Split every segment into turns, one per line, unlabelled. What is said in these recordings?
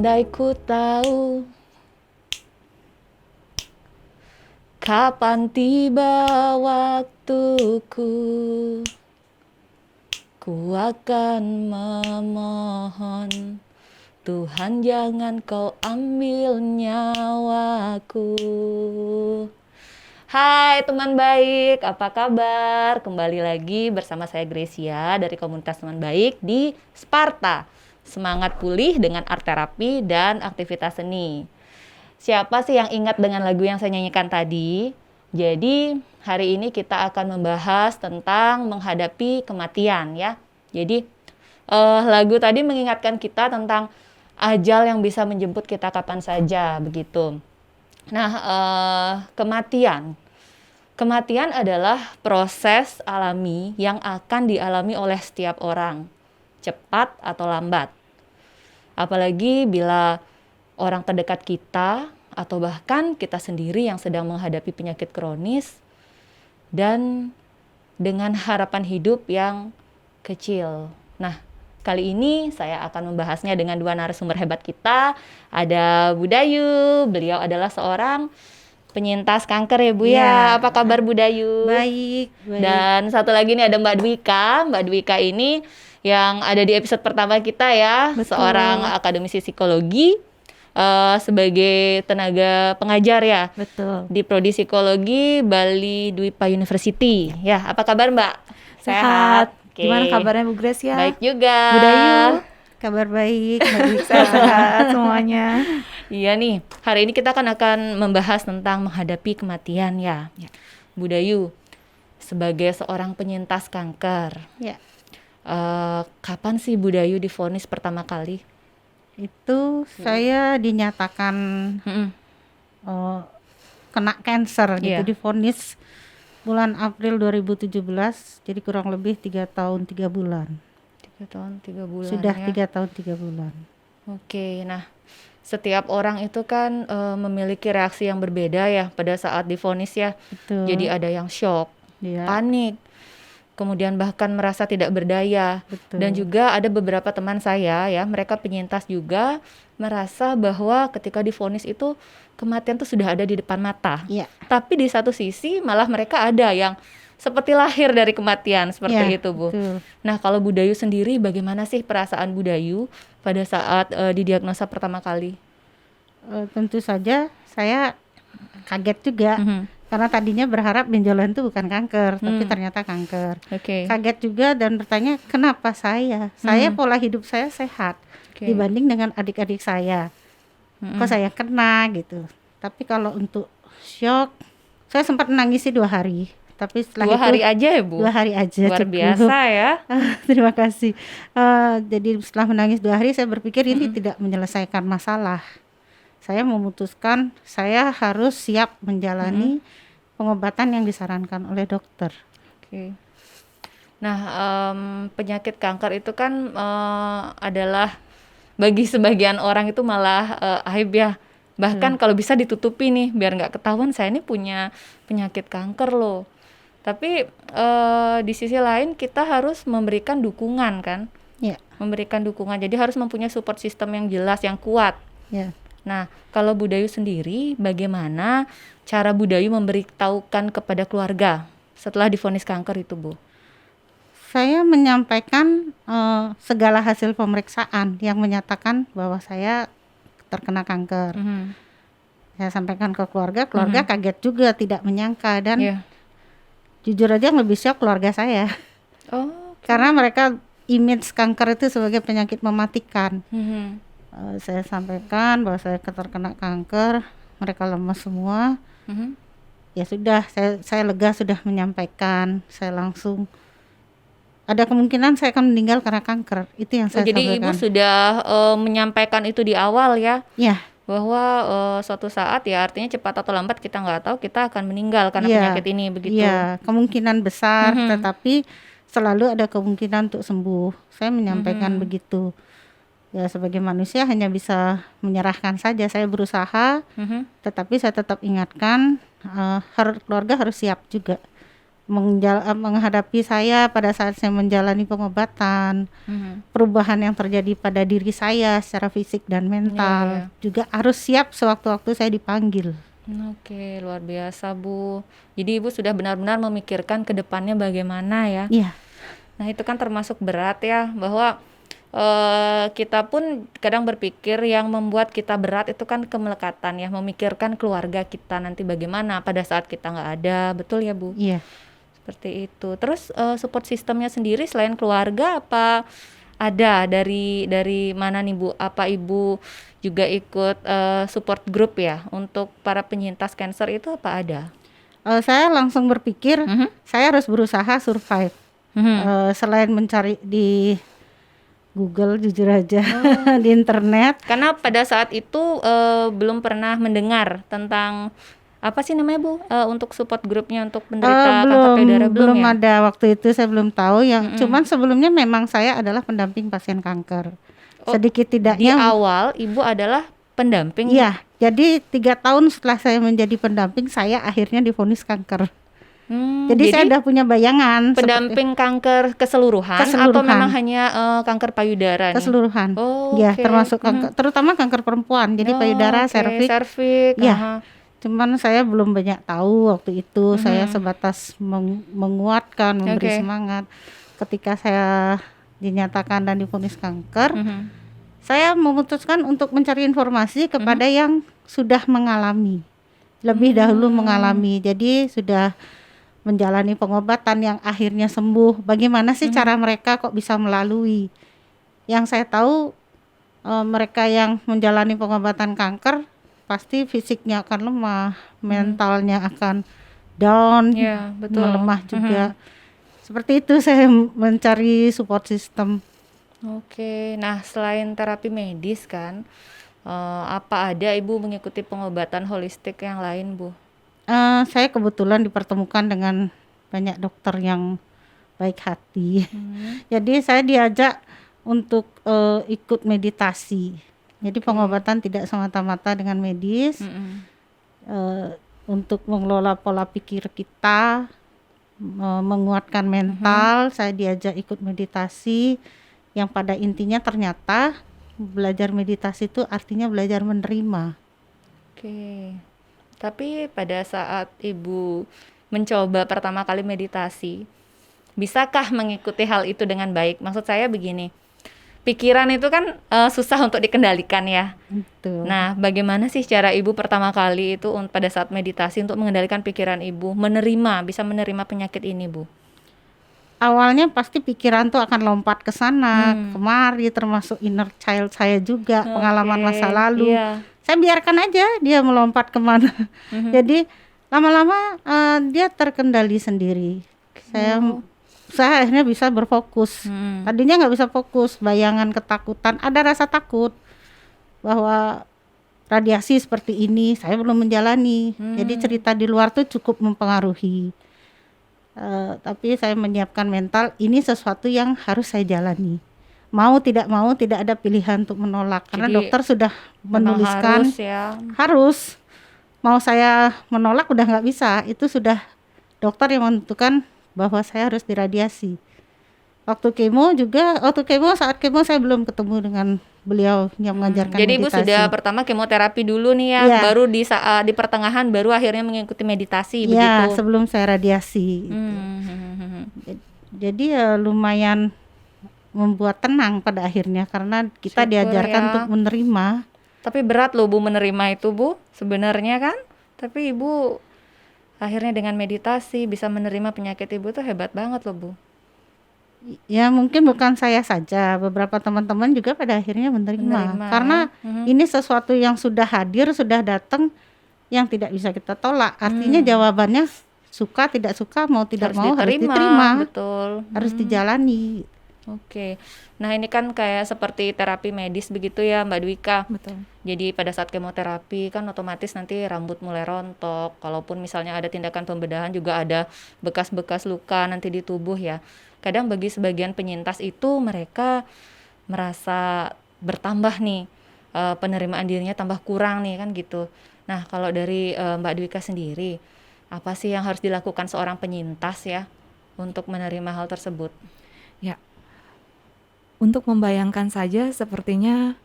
Andai ku tahu kapan tiba waktuku, ku akan memohon, Tuhan jangan kau ambil nyawaku. Hai teman baik, apa kabar? Kembali lagi bersama saya Gracia dari komunitas teman baik di Sparta. Semangat pulih dengan art terapi dan aktivitas seni. Siapa sih yang ingat dengan lagu yang saya nyanyikan tadi? Jadi hari ini kita akan membahas tentang menghadapi kematian ya. Jadi lagu tadi mengingatkan kita tentang ajal yang bisa menjemput kita kapan saja begitu. Nah, Kematian adalah proses alami yang akan dialami oleh setiap orang, cepat atau lambat. Apalagi bila orang terdekat kita atau bahkan kita sendiri yang sedang menghadapi penyakit kronis dan dengan harapan hidup yang kecil. Nah, kali ini saya akan membahasnya dengan dua narasumber hebat kita. Ada Bu Dayu, beliau adalah seorang penyintas kanker ya Bu ya. Apa kabar Bu Dayu?
Baik.
Dan satu lagi nih ada Mbak Dwika. Mbak Dwika ini yang ada di episode pertama kita ya.
Betul.
Seorang akademisi psikologi sebagai tenaga pengajar ya.
Betul.
Di Prodi Psikologi Bali Dwipa University. Ya, apa kabar Mbak?
Sehat.
Oke.
Gimana kabarnya Bu Gracia?
Baik juga.
Bu Dayu, kabar baik. Sehat semuanya.
Iya nih, hari ini kita akan membahas tentang menghadapi kematian ya. Bu Dayu, sebagai seorang penyintas kanker, kapan sih Bu Dayu divonis pertama kali?
Itu saya dinyatakan kena cancer gitu, divonis bulan April 2017, jadi kurang lebih 3 tahun 3 bulan.
3 tahun 3 bulan
Sudah
ya?
3 tahun 3 bulan.
Oke, nah setiap orang itu kan memiliki reaksi yang berbeda ya pada saat divonis ya.
Betul.
Jadi ada yang shock, panik, kemudian bahkan merasa tidak berdaya.
Betul.
Dan juga ada beberapa teman saya ya, mereka penyintas juga merasa bahwa ketika divonis itu kematian tuh sudah ada di depan mata. Tapi di satu sisi malah mereka ada yang seperti lahir dari kematian seperti itu Bu.
Betul.
Nah kalau Bu Dayu sendiri bagaimana sih perasaan Bu Dayu pada saat didiagnosa pertama kali?
Tentu saja saya kaget juga. Karena tadinya berharap benjolan itu bukan kanker, tapi ternyata kanker. Kaget juga dan bertanya kenapa saya? Saya pola hidup saya sehat dibanding dengan adik-adik saya. Kok saya kena gitu. Tapi kalau untuk shock, saya sempat menangis 2 hari. Tapi setelah
2 hari aja ya Bu?
2 hari aja.
Luar biasa ya.
Terima kasih. Jadi setelah menangis 2 hari saya berpikir ini tidak menyelesaikan masalah. Saya memutuskan saya harus siap menjalani pengobatan yang disarankan oleh dokter.
Nah, penyakit kanker itu kan adalah bagi sebagian orang itu malah aib ya. Bahkan kalau bisa ditutupi nih biar nggak ketahuan saya ini punya penyakit kanker loh. Tapi di sisi lain kita harus memberikan dukungan kan. Memberikan dukungan. Jadi harus mempunyai support system yang jelas, yang kuat. Nah, kalau Bu Dayu sendiri bagaimana cara Bu Dayu memberitahukan kepada keluarga setelah divonis kanker itu Bu?
Saya menyampaikan segala hasil pemeriksaan yang menyatakan bahwa saya terkena kanker. Saya sampaikan ke keluarga kaget juga, tidak menyangka dan jujur aja yang lebih shock keluarga saya. Karena mereka image kanker itu sebagai penyakit mematikan. Saya sampaikan bahwa saya terkena kanker, mereka lemas semua. Ya sudah, saya lega sudah menyampaikan. Saya langsung ada kemungkinan saya akan meninggal karena kanker. Itu yang saya
jadi
sampaikan.
Ibu sudah menyampaikan itu di awal ya?
Iya.
Bahwa suatu saat ya artinya cepat atau lambat kita nggak tahu kita akan meninggal karena penyakit ini begitu?
Iya, kemungkinan besar, tetapi selalu ada kemungkinan untuk sembuh. Saya menyampaikan begitu. Ya sebagai manusia hanya bisa menyerahkan saja. Saya berusaha, tetapi saya tetap ingatkan keluarga harus siap juga. menghadapi saya pada saat saya menjalani pengobatan, perubahan yang terjadi pada diri saya secara fisik dan mental, juga harus siap sewaktu-waktu saya dipanggil.
Oke, luar biasa Bu. Jadi Ibu sudah benar-benar memikirkan ke depannya bagaimana ya.
Iya.
Nah itu kan termasuk berat ya, bahwa kita pun kadang berpikir yang membuat kita berat itu kan kemelekatan ya, memikirkan keluarga kita nanti bagaimana pada saat kita nggak ada, betul ya Bu?
Iya.
Seperti itu. Terus support sistemnya sendiri selain keluarga apa ada dari mana nih Bu? Apa Ibu juga ikut support group ya untuk para penyintas cancer itu apa ada?
Saya langsung berpikir saya harus berusaha survive. Selain mencari di Google, jujur aja di internet.
Karena pada saat itu belum pernah mendengar tentang apa sih namanya Bu, untuk support grupnya untuk penderita kanker payudara belum ya?
Ada waktu itu, saya belum tahu. Yang cuman sebelumnya memang saya adalah pendamping pasien kanker. Sedikit
Di
tidaknya
awal Ibu adalah pendamping.
Iya, jadi 3 tahun setelah saya menjadi pendamping, saya akhirnya divonis kanker. Jadi saya udah punya bayangan
pendamping kanker keseluruhan atau memang hanya kanker payudara nih?
keseluruhan. Ya, termasuk kanker, terutama kanker perempuan. Jadi payudara, serviks. Ya. Cuman saya belum banyak tahu waktu itu. Saya sebatas menguatkan, memberi semangat. Ketika saya dinyatakan dan divonis kanker, saya memutuskan untuk mencari informasi kepada yang sudah mengalami, lebih dahulu mengalami. Jadi sudah menjalani pengobatan yang akhirnya sembuh. Bagaimana sih cara mereka kok bisa melalui? Yang saya tahu mereka yang menjalani pengobatan kanker pasti fisiknya akan lemah, mentalnya akan down, melemah juga. Seperti itu saya mencari support system.
Oke, nah selain terapi medis kan, apa ada Ibu mengikuti pengobatan holistik yang lain Bu?
Saya kebetulan dipertemukan dengan banyak dokter yang baik hati. Jadi saya diajak untuk ikut meditasi. Jadi pengobatan tidak semata-mata dengan medis, untuk mengelola pola pikir kita, menguatkan mental. Saya diajak ikut meditasi, yang pada intinya ternyata belajar meditasi itu artinya belajar menerima.
Oke, tapi pada saat Ibu mencoba pertama kali meditasi, bisakah mengikuti hal itu dengan baik? Maksud saya begini, pikiran itu kan susah untuk dikendalikan ya.
Betul.
Nah, bagaimana sih cara Ibu pertama kali itu pada saat meditasi untuk mengendalikan pikiran Ibu, bisa menerima penyakit ini Bu?
Awalnya pasti pikiran tuh akan lompat ke sana, kemari, termasuk inner child saya juga, pengalaman masa lalu. Saya biarkan aja dia melompat kemana. Jadi lama-lama dia terkendali sendiri. Saya akhirnya bisa berfokus. Tadinya nggak bisa fokus, bayangan, ketakutan, ada rasa takut bahwa radiasi seperti ini saya belum menjalani. Jadi cerita di luar tuh cukup mempengaruhi. Tapi saya menyiapkan mental, ini sesuatu yang harus saya jalani. Mau tidak ada pilihan untuk menolak. Karena jadi, dokter sudah menuliskan harus. Mau saya menolak udah nggak bisa. Itu sudah dokter yang menentukan bahwa saya harus diradiasi. Saat kemo saya belum ketemu dengan beliau yang mengajarkan
jadi
meditasi.
Ibu sudah pertama kemoterapi dulu nih ya, baru di pertengahan baru akhirnya mengikuti meditasi begitu.
Iya, sebelum saya radiasi. Jadi lumayan membuat tenang pada akhirnya karena kita diajarkan untuk menerima.
Tapi berat loh Bu menerima itu Bu, sebenarnya kan. Tapi Ibu akhirnya dengan meditasi bisa menerima penyakit Ibu tuh hebat banget loh Bu.
Ya mungkin bukan saya saja, beberapa teman-teman juga pada akhirnya menerima. Karena ini sesuatu yang sudah hadir, sudah datang, yang tidak bisa kita tolak. Artinya jawabannya suka, tidak suka, mau tidak mau harus diterima.
Betul.
Harus dijalani.
Oke. Nah ini kan kayak seperti terapi medis begitu ya Mbak Dwika.
Betul.
Jadi pada saat kemoterapi kan otomatis nanti rambut mulai rontok. Kalaupun misalnya ada tindakan pembedahan juga ada bekas-bekas luka nanti di tubuh ya. Kadang bagi sebagian penyintas itu mereka merasa bertambah nih, penerimaan dirinya tambah kurang nih kan gitu. Nah kalau dari Mbak Dwika sendiri, Apa sih yang harus dilakukan seorang penyintas ya untuk menerima hal tersebut?
Ya, untuk membayangkan saja sepertinya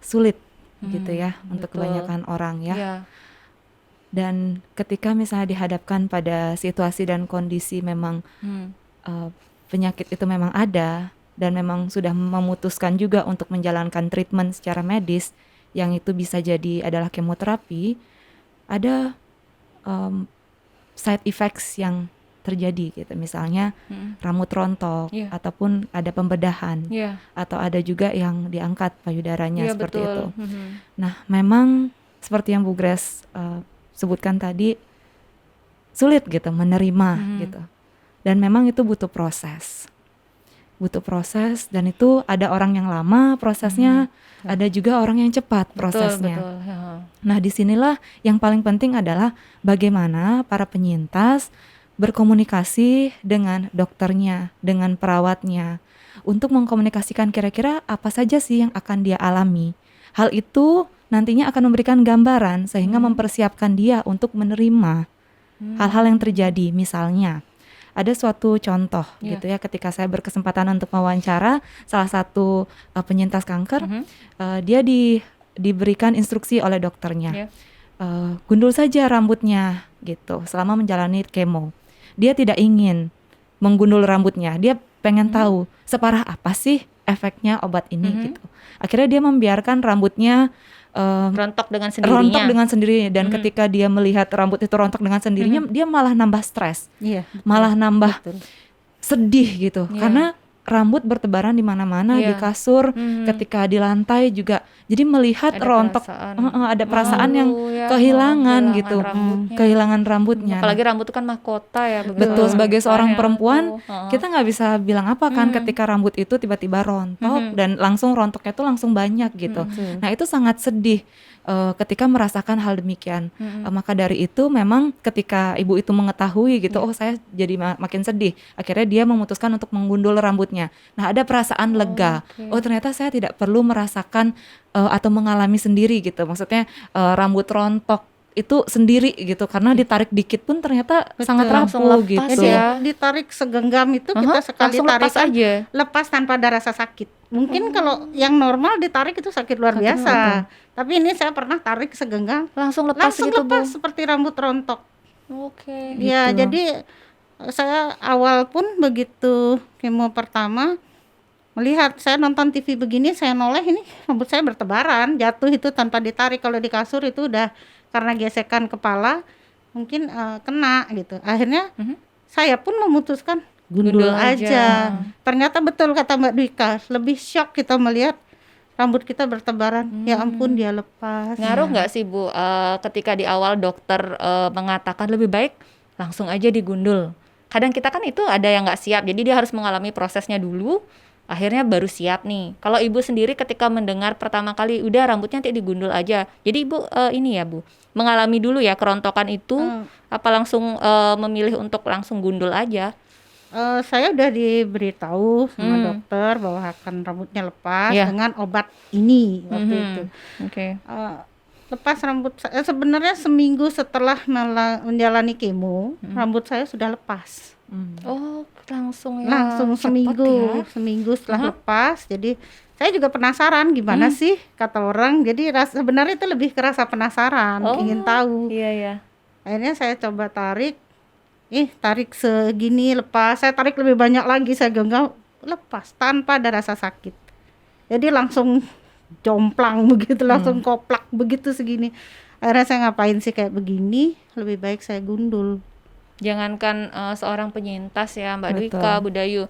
sulit gitu ya untuk
betul.
kebanyakan orang ya.
Iya.
Dan ketika misalnya dihadapkan pada situasi dan kondisi memang penyakit itu memang ada dan memang sudah memutuskan juga untuk menjalankan treatment secara medis, yang itu bisa jadi adalah kemoterapi, ada side effects yang terjadi gitu, misalnya rambut rontok
Iya.
ataupun ada pembedahan
Iya.
atau ada juga yang diangkat payudaranya
Iya,
seperti
betul.
itu. Nah, memang seperti yang Bu Grace sebutkan tadi, sulit gitu menerima gitu, dan memang itu butuh proses dan itu ada orang yang lama prosesnya, ada juga orang yang cepat prosesnya.
Betul, betul. Ya.
Nah, disinilah yang paling penting adalah bagaimana para penyintas berkomunikasi dengan dokternya, dengan perawatnya, untuk mengkomunikasikan kira-kira apa saja sih yang akan dia alami. Hal itu nantinya akan memberikan gambaran sehingga mempersiapkan dia untuk menerima hal-hal yang terjadi. Misalnya, ada suatu contoh gitu ya, ketika saya berkesempatan untuk mewawancara salah satu penyintas kanker, dia diberikan instruksi oleh dokternya, gundul saja rambutnya gitu selama menjalani kemo. Dia tidak ingin menggundul rambutnya, dia pengen tahu separah apa sih efeknya obat ini gitu. Akhirnya dia membiarkan rambutnya
rontok dengan sendirinya.
Dan ketika dia melihat rambut itu rontok dengan sendirinya, dia malah nambah stres, malah nambah sedih gitu, karena rambut bertebaran di mana-mana, di kasur, ketika di lantai juga. Jadi melihat
Ada
rontok,
perasaan.
ada perasaan yang
Ya,
kehilangan gitu,
rambutnya.
kehilangan rambutnya.
Apalagi rambut itu kan mahkota ya.
Betul, sebagai seorang
Ya,
perempuan,
tuh.
kita nggak bisa bilang apa kan ketika rambut itu tiba-tiba rontok dan langsung rontoknya itu langsung banyak gitu. Nah, itu sangat sedih ketika merasakan hal demikian. Maka dari itu memang ketika ibu itu mengetahui gitu, oh saya jadi makin sedih. Akhirnya dia memutuskan untuk menggundul rambutnya. Nah, ada perasaan lega. Oh, ternyata saya tidak perlu merasakan atau mengalami sendiri gitu. Maksudnya rambut rontok itu sendiri gitu, karena ditarik dikit pun ternyata sangat
Langsung
rapuh
lepas
gitu.
ya.
Ditarik segenggam itu kita sekali
langsung
tarik
lepas aja.
lepas tanpa ada rasa sakit. Mungkin kalau yang normal ditarik itu sakit luar biasa. Tapi ini saya pernah tarik segenggam,
Langsung lepas
langsung
gitu,
lepas
Bu.
seperti rambut rontok.
Oke.
Ya, jadi saya awal pun begitu kemo pertama melihat, saya nonton TV begini, saya noleh, ini rambut saya bertebaran, jatuh itu tanpa ditarik. Kalau di kasur itu udah karena gesekan kepala mungkin kena gitu. Akhirnya saya pun memutuskan gundul aja. Ternyata betul kata Mbak Dwika, lebih shock kita melihat rambut kita bertebaran. Ya ampun, dia lepas.
Ngaruh nggak sih, Bu, ketika di awal dokter mengatakan lebih baik langsung aja digundul? Kadang kita kan itu ada yang nggak siap, jadi dia harus mengalami prosesnya dulu, akhirnya baru siap nih. Kalau Ibu sendiri ketika mendengar pertama kali, udah rambutnya nanti digundul aja. Jadi Ibu ini ya, Bu, mengalami dulu ya kerontokan itu, apa langsung memilih untuk langsung gundul aja?
Saya udah diberitahu sama dokter bahwa akan rambutnya lepas dengan obat ini waktu itu.
Oke.
Lepas rambut saya sebenarnya seminggu setelah menjalani kemo, rambut saya sudah lepas.
Oh, langsung ya.
Langsung seminggu setelah lepas. Jadi saya juga penasaran gimana sih kata orang. Jadi sebenarnya itu lebih ke rasa penasaran, ingin tahu.
Iya, ya.
Akhirnya saya coba tarik. Tarik segini lepas. Saya tarik lebih banyak lagi, saya genggam, lepas tanpa ada rasa sakit. Jadi langsung jomplang begitu, langsung koplak begitu segini. Akhirnya saya ngapain sih kayak begini, lebih baik saya gundul.
Jangankan seorang penyintas ya, Mbak
Betul.
Dwika, Bu Dayu,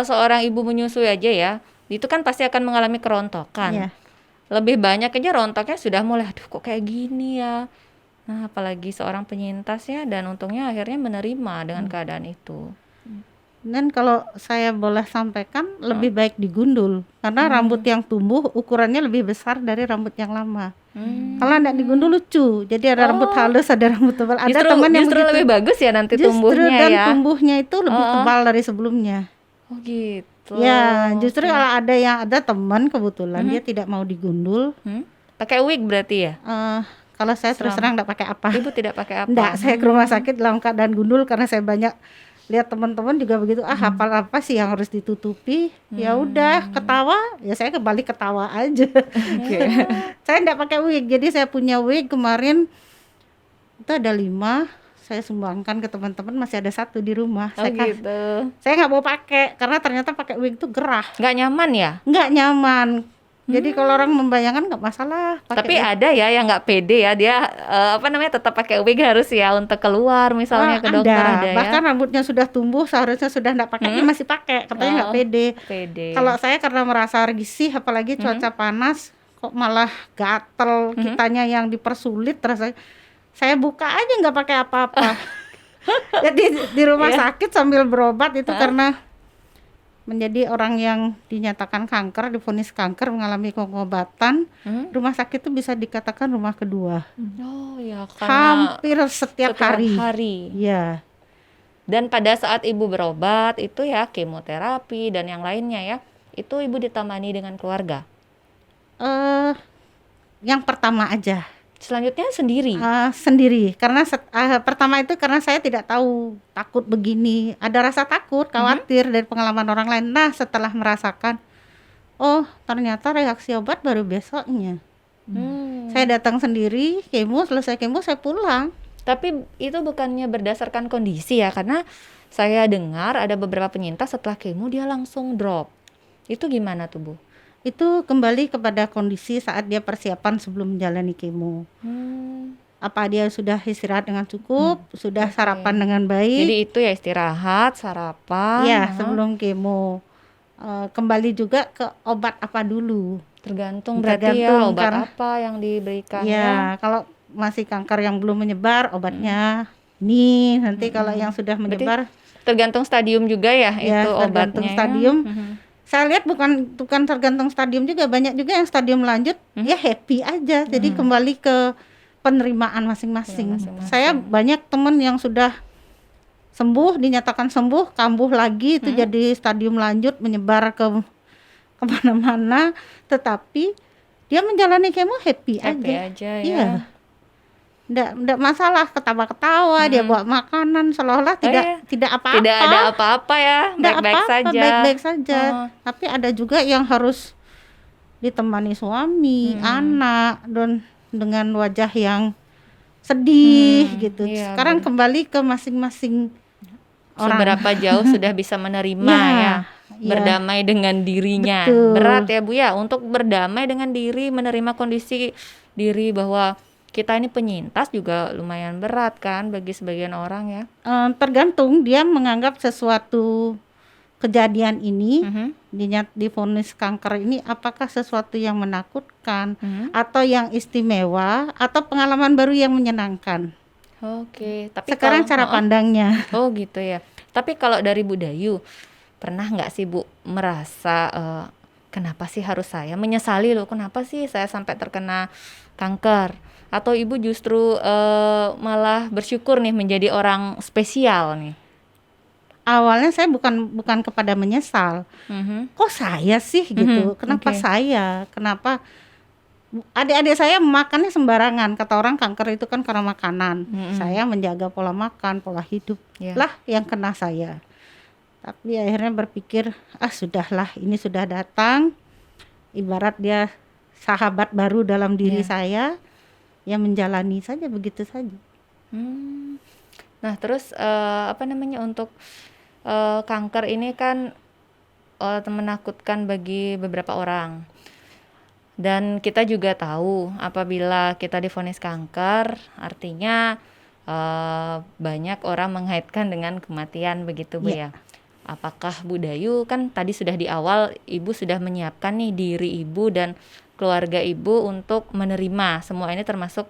seorang ibu menyusui aja ya, itu kan pasti akan mengalami kerontokan.
Iya.
Lebih banyak aja rontoknya sudah mulai, aduh kok kayak gini ya. Nah, apalagi seorang penyintas ya, dan untungnya akhirnya menerima dengan keadaan itu.
Dan kalau saya boleh sampaikan, lebih baik digundul karena rambut yang tumbuh ukurannya lebih besar dari rambut yang lama. Kalau enggak digundul lucu, jadi ada rambut halus, ada rambut tebal. Ada teman yang
Justru
begitu.
lebih bagus ya nanti
Justru
tumbuhnya
dan
ya.
tumbuhnya itu lebih tebal dari sebelumnya.
Oh gitu.
Ya, justru kalau ada teman kebetulan dia tidak mau digundul.
Pakai wig berarti ya?
Kalau saya terus terang enggak pakai apa.
Ibu tidak pakai apa?
Enggak, saya ke rumah sakit dalam keadaan gundul karena saya banyak lihat teman-teman juga begitu. Hafal apa sih yang harus ditutupi? Ya udah, ketawa, ya saya kembali ketawa aja. Saya enggak pakai wig. Jadi saya punya wig kemarin itu ada 5, saya sumbangkan ke teman-teman, masih ada 1 di rumah.
Oh gitu.
Saya nggak mau pakai karena ternyata pakai wig itu gerah.
Nggak nyaman ya?
Nggak nyaman. Jadi kalau orang membayangkan nggak masalah pakai
Tapi
wig.
ada ya yang nggak pede ya, dia tetap pakai wig harus ya untuk keluar misalnya ke dokter ada ya.
Bahkan rambutnya sudah tumbuh seharusnya sudah nggak pakai, dia masih pakai, katanya nggak pede.
Pede.
Kalau saya karena merasa risih, apalagi cuaca panas, kok malah gatel, kitanya yang dipersulit, terus saya buka aja nggak pakai apa-apa. Jadi di rumah sakit sambil berobat itu karena menjadi orang yang dinyatakan kanker, divonis kanker, mengalami pengobatan, rumah sakit itu bisa dikatakan rumah kedua.
Oh ya,
Hampir setiap hari. Iya.
Dan pada saat ibu berobat itu ya kemoterapi dan yang lainnya ya, itu ibu ditemani dengan keluarga.
Yang pertama aja.
Selanjutnya sendiri.
Sendiri, karena pertama itu karena saya tidak tahu, takut begini, ada rasa takut, khawatir dari pengalaman orang lain. Nah setelah merasakan, oh ternyata reaksi obat baru besoknya. Saya datang sendiri, kemo, selesai kemo saya pulang.
Tapi itu bukannya berdasarkan kondisi ya, karena saya dengar ada beberapa penyintas setelah kemo dia langsung drop. Itu gimana tuh Bu?
Itu kembali kepada kondisi saat dia persiapan sebelum menjalani kemo. Apa dia sudah istirahat dengan cukup, sudah sarapan dengan baik.
Jadi itu ya istirahat, sarapan.
Iya, sebelum kemo. Kembali juga ke obat apa dulu.
Tergantung berarti ya obat apa yang diberikan.
Ya, kalau masih kanker yang belum menyebar, obatnya ini. Nanti kalau yang sudah menyebar,
berarti tergantung stadium juga ya, itu
tergantung
obatnya.
Stadium. Saya lihat bukan tergantung stadium juga, banyak juga yang stadium lanjut ya happy aja. Jadi kembali ke penerimaan masing-masing. Saya banyak teman yang sudah sembuh, dinyatakan sembuh, kambuh lagi itu jadi stadium lanjut menyebar ke kemana-mana, tetapi dia menjalani kemo happy aja
ya.
Iya. Nggak masalah, ketawa-ketawa, dia bawa makanan seolah-olah tidak apa-apa.
Tidak ada apa-apa ya,
baik-baik saja. Tapi ada juga yang harus ditemani suami, anak, dan dengan wajah yang sedih gitu.
Iya,
sekarang kembali ke masing-masing orang.
Seberapa jauh sudah bisa menerima ya, berdamai dengan dirinya.
Betul.
Berat ya Bu ya, untuk berdamai dengan diri, menerima kondisi diri bahwa kita ini penyintas juga lumayan berat kan bagi sebagian orang ya.
Tergantung dia menganggap sesuatu kejadian ini, divonis kanker ini apakah sesuatu yang menakutkan atau yang istimewa atau pengalaman baru yang menyenangkan.
Oke, tapi
sekarang cara pandangnya.
Oh gitu ya. Tapi kalau dari Bu Dayu, pernah nggak sih Bu merasa kenapa sih harus saya menyesali loh, kenapa sih saya sampai terkena kanker? Atau Ibu justru malah bersyukur nih menjadi orang spesial nih?
Awalnya saya bukan kepada menyesal. Kok saya sih gitu? Kenapa saya? Kenapa adik-adik saya makannya sembarangan? Kata orang kanker itu kan karena makanan. Saya menjaga pola makan, pola hidup. Lah yang kena saya. Tapi akhirnya berpikir, sudahlah, ini sudah datang. Ibarat dia sahabat baru dalam diri saya. Ya menjalani saja, begitu saja.
Nah terus untuk kanker ini kan menakutkan bagi beberapa orang, dan kita juga tahu apabila kita divonis kanker artinya banyak orang mengaitkan dengan kematian begitu Bu ya. Apakah Bu Dayu, kan tadi sudah di awal Ibu sudah menyiapkan nih diri Ibu dan keluarga Ibu untuk menerima semua ini, termasuk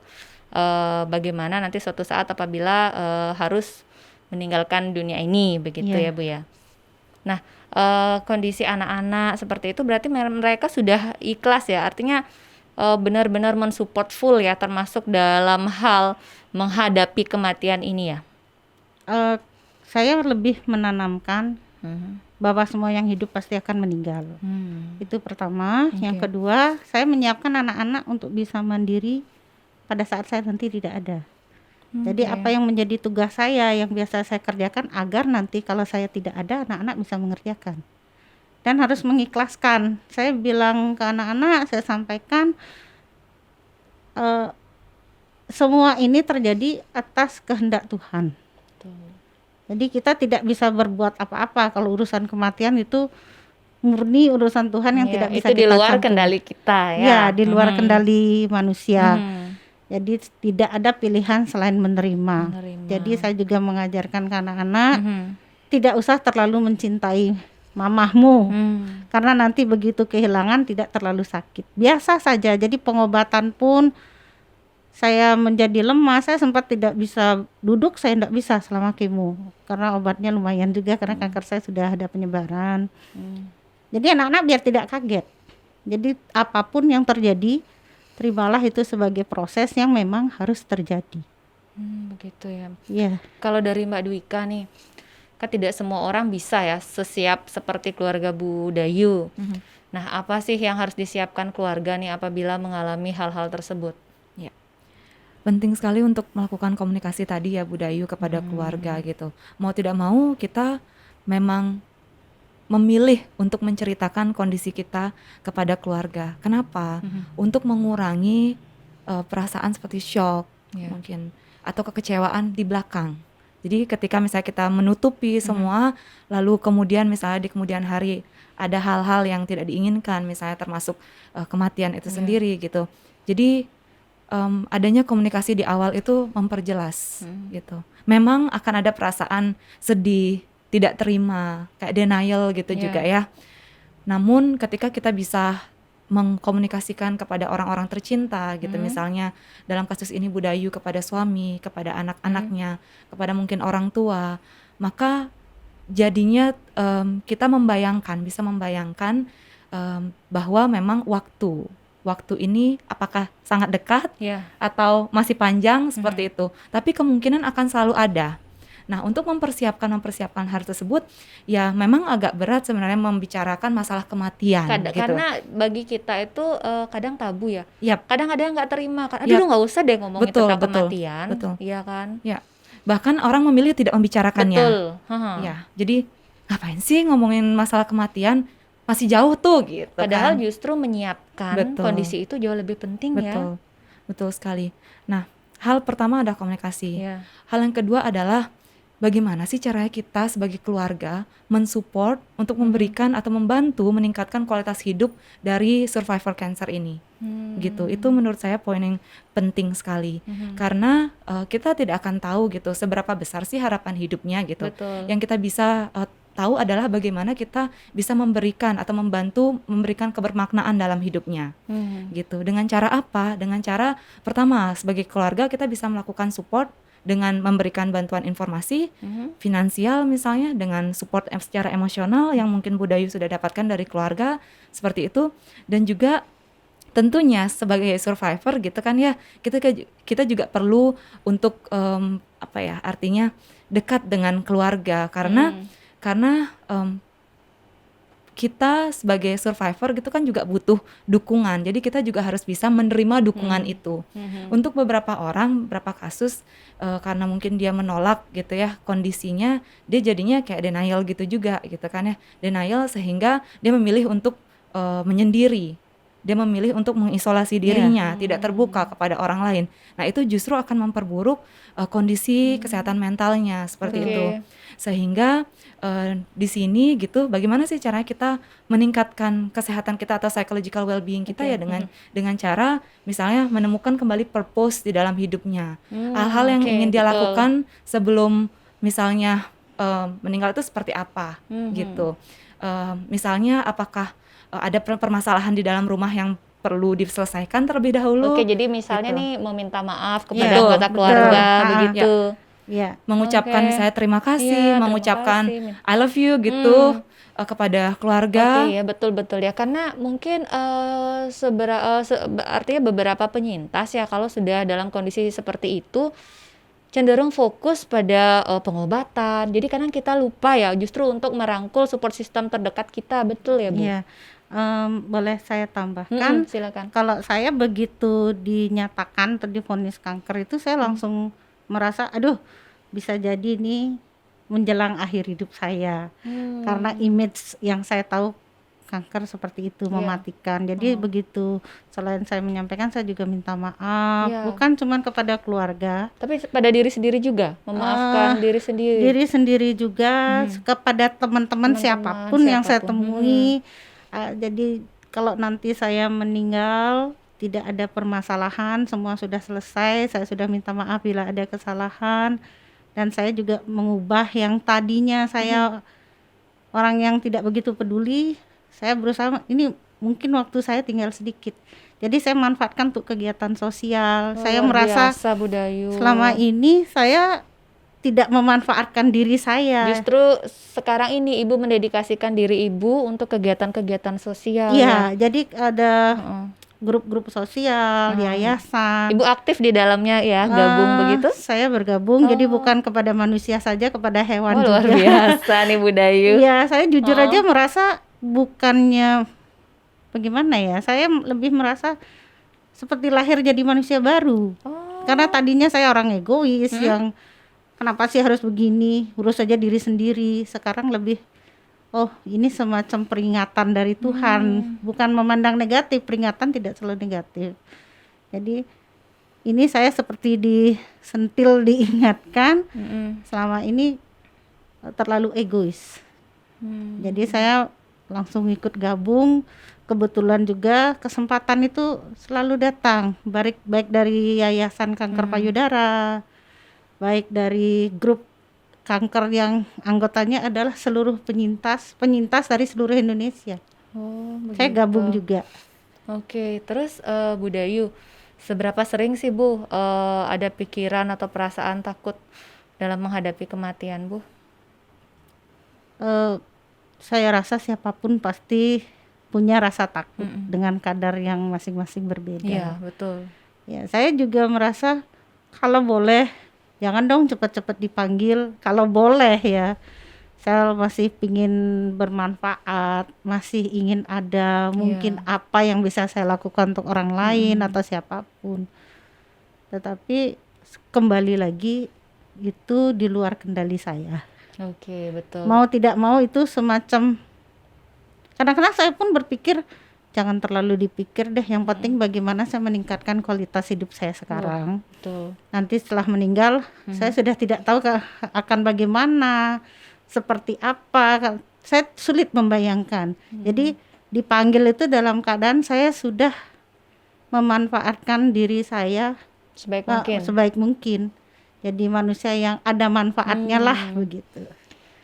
bagaimana nanti suatu saat apabila harus meninggalkan dunia ini begitu ya Bu ya. Nah kondisi anak-anak seperti itu berarti mereka sudah ikhlas ya, artinya benar-benar mensupport full ya, termasuk dalam hal menghadapi kematian ini ya.
Saya lebih menanamkan bahwa semua yang hidup pasti akan meninggal. Itu pertama. Yang kedua, saya menyiapkan anak-anak untuk bisa mandiri pada saat saya nanti tidak ada. Jadi
Oke.
apa yang menjadi tugas saya yang biasa saya kerjakan agar nanti kalau saya tidak ada, anak-anak bisa mengerjakan. Dan harus mengikhlaskan. Saya bilang ke anak-anak, saya sampaikan semua ini terjadi atas kehendak Tuhan.
Betul.
Jadi kita tidak bisa berbuat apa-apa kalau urusan kematian itu murni urusan Tuhan yang
Ya,
tidak bisa
itu di
kita
luar
campur.
kendali kita ya.
Ya, di luar kendali manusia.
Mhm.
Jadi tidak ada pilihan selain menerima.
Menerima.
Jadi saya juga mengajarkan ke anak-anak
Mhm.
tidak usah terlalu mencintai mamahmu. Karena nanti begitu kehilangan tidak terlalu sakit. Biasa saja. Jadi pengobatan pun saya menjadi lemah, saya sempat tidak bisa duduk, saya tidak bisa selama kemo. Karena obatnya lumayan juga karena kanker saya sudah ada penyebaran. Jadi anak-anak biar tidak kaget. Jadi apapun yang terjadi, terimalah itu sebagai proses yang memang harus terjadi.
Begitu ya.
Iya.
Kalau dari Mbak Dwika nih, kan tidak semua orang bisa ya sesiap seperti keluarga Bu Dayu. Nah, apa sih yang harus disiapkan keluarga nih apabila mengalami hal-hal tersebut?
Ya. Penting sekali untuk melakukan komunikasi tadi ya Bu Dayu kepada keluarga gitu. Mau tidak mau kita memang memilih untuk menceritakan kondisi kita kepada keluarga. Kenapa? Untuk mengurangi perasaan seperti shock
Ya.
mungkin atau kekecewaan di belakang. Jadi ketika misalnya kita menutupi semua, lalu kemudian misalnya di kemudian hari ada hal-hal yang tidak diinginkan, misalnya termasuk kematian itu sendiri gitu. Jadi adanya komunikasi di awal itu memperjelas gitu. Memang akan ada perasaan sedih, tidak terima, kayak denial gitu juga ya. Namun ketika kita bisa mengkomunikasikan kepada orang-orang tercinta gitu, misalnya dalam kasus ini Bu Dayu kepada suami, kepada anak-anaknya, kepada mungkin orang tua, maka jadinya kita bisa membayangkan bahwa memang waktu ini apakah sangat dekat
Ya.
atau masih panjang seperti itu, tapi kemungkinan akan selalu ada. Nah, untuk mempersiapkan hal tersebut, ya memang agak berat sebenarnya membicarakan masalah kematian gitu.
Karena bagi kita itu kadang tabu ya.
Yap.
Kadang ada yang nggak terima kan.
Yap.
Aduh, nggak usah deh ngomongin
Betul,
tentang
betul,
kematian.
betul.
Iya kan?
Ya, bahkan orang memilih tidak membicarakannya.
Betul. Haha.
Ya, jadi ngapain sih ngomongin masalah kematian? Masih jauh tuh gitu
Padahal
kan.
justru menyiapkan
Betul.
kondisi itu jauh lebih penting ya.
Betul, betul sekali. Nah, hal pertama adalah komunikasi.
Ya.
Hal yang kedua adalah bagaimana sih caranya kita sebagai keluarga mensupport untuk memberikan atau membantu meningkatkan kualitas hidup dari survivor cancer ini. Gitu. Itu menurut saya poin yang penting sekali. Karena kita tidak akan tahu gitu seberapa besar sih harapan hidupnya gitu.
Betul.
Yang kita bisa tahu adalah bagaimana kita bisa memberikan atau membantu memberikan kebermaknaan dalam hidupnya. Gitu. Dengan cara apa? Dengan cara pertama sebagai keluarga kita bisa melakukan support dengan memberikan bantuan informasi, finansial misalnya, dengan support secara emosional yang mungkin Bu Dayu sudah dapatkan dari keluarga seperti itu, dan juga tentunya sebagai survivor gitu kan ya, kita juga perlu untuk artinya dekat dengan keluarga karena kita sebagai survivor gitu kan juga butuh dukungan. Jadi kita juga harus bisa menerima dukungan itu. Untuk beberapa orang, beberapa kasus karena mungkin dia menolak gitu ya kondisinya, dia jadinya kayak denial gitu juga gitu kan ya. Denial sehingga dia memilih untuk menyendiri. Dia memilih untuk mengisolasi dirinya, tidak terbuka kepada orang lain. Nah, itu justru akan memperburuk kondisi kesehatan mentalnya seperti itu. Sehingga di sini gitu, bagaimana sih caranya kita meningkatkan kesehatan kita atau psychological well-being kita ya dengan cara misalnya menemukan kembali purpose di dalam hidupnya. Hal-hal yang ingin dia lakukan sebelum misalnya meninggal itu seperti apa gitu. Misalnya apakah ada permasalahan di dalam rumah yang perlu diselesaikan terlebih dahulu.
Oke, jadi misalnya
gitu.
nih meminta maaf kepada
Betul,
anggota keluarga begitu.
Ya.
Mengucapkan misalnya terima kasih,
Iya,
mengucapkan
terima kasih.
I love you gitu kepada keluarga.
Oke, ya betul-betul ya, karena mungkin artinya beberapa penyintas ya kalau sudah dalam kondisi seperti itu cenderung fokus pada pengobatan. Jadi kadang kita lupa ya justru untuk merangkul support system terdekat kita, betul ya Bu?
Iya. Boleh saya tambahkan,
Silakan.
kalau saya begitu dinyatakan atau divonis kanker itu saya langsung merasa, aduh bisa jadi nih menjelang akhir hidup saya. Karena image yang saya tahu kanker seperti itu mematikan. Jadi begitu selain saya menyampaikan, saya juga minta maaf, bukan cuma kepada keluarga,
Tapi pada diri sendiri juga, memaafkan diri sendiri.
diri sendiri juga, kepada teman-teman siapapun yang saya temui. Jadi kalau nanti saya meninggal tidak ada permasalahan, semua sudah selesai, saya sudah minta maaf bila ada kesalahan, dan saya juga mengubah yang tadinya saya orang yang tidak begitu peduli. Saya berusaha, ini mungkin waktu saya tinggal sedikit, jadi saya manfaatkan untuk kegiatan sosial. Saya
Luar
merasa
biasa, Bu Dayu.
selama ini saya tidak memanfaatkan diri saya.
Justru sekarang ini Ibu mendedikasikan diri Ibu untuk kegiatan-kegiatan sosial.
Iya, jadi ada grup-grup sosial, yayasan.
Ibu aktif di dalamnya ya, gabung begitu?
Saya bergabung, jadi bukan kepada manusia saja, kepada hewan
Luar
juga.
biasa nih Bu Dayu.
Iya, saya jujur aja merasa bukannya bagaimana ya, saya lebih merasa seperti lahir jadi manusia baru. Karena tadinya saya orang egois yang kenapa sih harus begini, urus saja diri sendiri. Sekarang lebih, oh ini semacam peringatan dari Tuhan, bukan memandang negatif, peringatan tidak selalu negatif. Jadi ini saya seperti disentil, diingatkan selama ini terlalu egois. Jadi saya langsung ikut gabung. Kebetulan juga kesempatan itu selalu datang, baik dari Yayasan Kanker Payudara, baik dari grup kanker yang anggotanya adalah seluruh penyintas dari seluruh Indonesia. Saya gabung juga.
Oke, terus Bu Dayu, seberapa sering sih Bu ada pikiran atau perasaan takut dalam menghadapi kematian Bu?
Saya rasa siapapun pasti punya rasa takut dengan kadar yang masing-masing berbeda.
Iya, betul.
Ya, saya juga merasa kalau boleh jangan dong cepat-cepat dipanggil. Kalau boleh ya, saya masih ingin bermanfaat, masih ingin ada mungkin apa yang bisa saya lakukan untuk orang lain atau siapapun. Tetapi kembali lagi itu di luar kendali saya.
Oke, betul.
Mau tidak mau itu semacam, kadang-kadang saya pun berpikir jangan terlalu dipikir deh, yang penting bagaimana saya meningkatkan kualitas hidup saya sekarang.
Betul.
Nanti setelah meninggal saya sudah tidak tahu akan bagaimana, seperti apa, saya sulit membayangkan. Jadi dipanggil itu dalam keadaan saya sudah memanfaatkan diri saya sebaik mungkin. Jadi manusia yang ada manfaatnya lah begitu.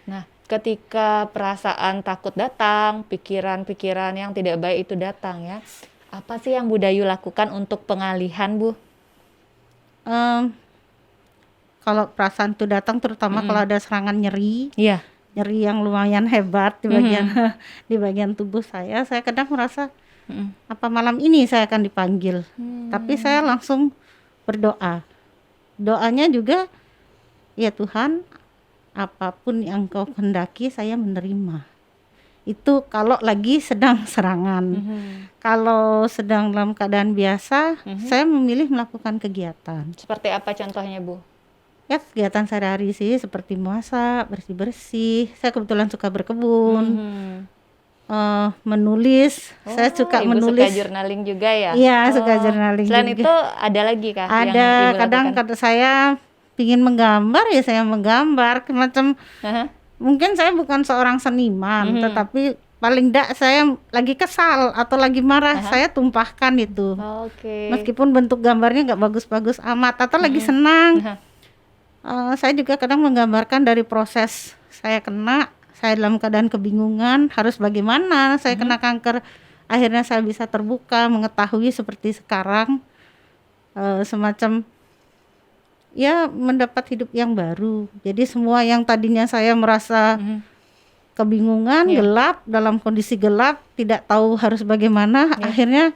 Nah, ketika perasaan takut datang, pikiran-pikiran yang tidak baik itu datang ya, apa sih yang Bu Dayu lakukan untuk pengalihan Bu?
Kalau perasaan itu datang, terutama kalau ada serangan nyeri,
Iya.
nyeri yang lumayan hebat di bagian di bagian tubuh saya kadang merasa apa malam ini saya akan dipanggil. Tapi saya langsung berdoa. Doanya juga, ya Tuhan, apapun yang Kau kehendaki saya menerima. Itu kalau lagi sedang serangan. Kalau sedang dalam keadaan biasa, saya memilih melakukan kegiatan.
Seperti apa contohnya Bu?
Ya kegiatan sehari-hari sih, seperti masak, bersih-bersih. Saya kebetulan suka berkebun, menulis. Saya suka
Ibu
menulis.
suka journaling juga ya?
Iya, suka journaling
Selain
juga.
itu ada lagi kah yang
Ada,
Ibu
kadang
lakukan?
kata saya ingin menggambar, ya saya menggambar. Macam mungkin saya bukan seorang seniman, tetapi paling tidak saya lagi kesal atau lagi marah, saya tumpahkan itu.
Oke.
Meskipun bentuk gambarnya nggak bagus-bagus amat, atau lagi senang. Saya juga kadang menggambarkan dari proses saya kena, saya dalam keadaan kebingungan harus bagaimana saya kena kanker, akhirnya saya bisa terbuka, mengetahui seperti sekarang, semacam ya mendapat hidup yang baru. Jadi semua yang tadinya saya merasa kebingungan, gelap, dalam kondisi gelap, tidak tahu harus bagaimana, akhirnya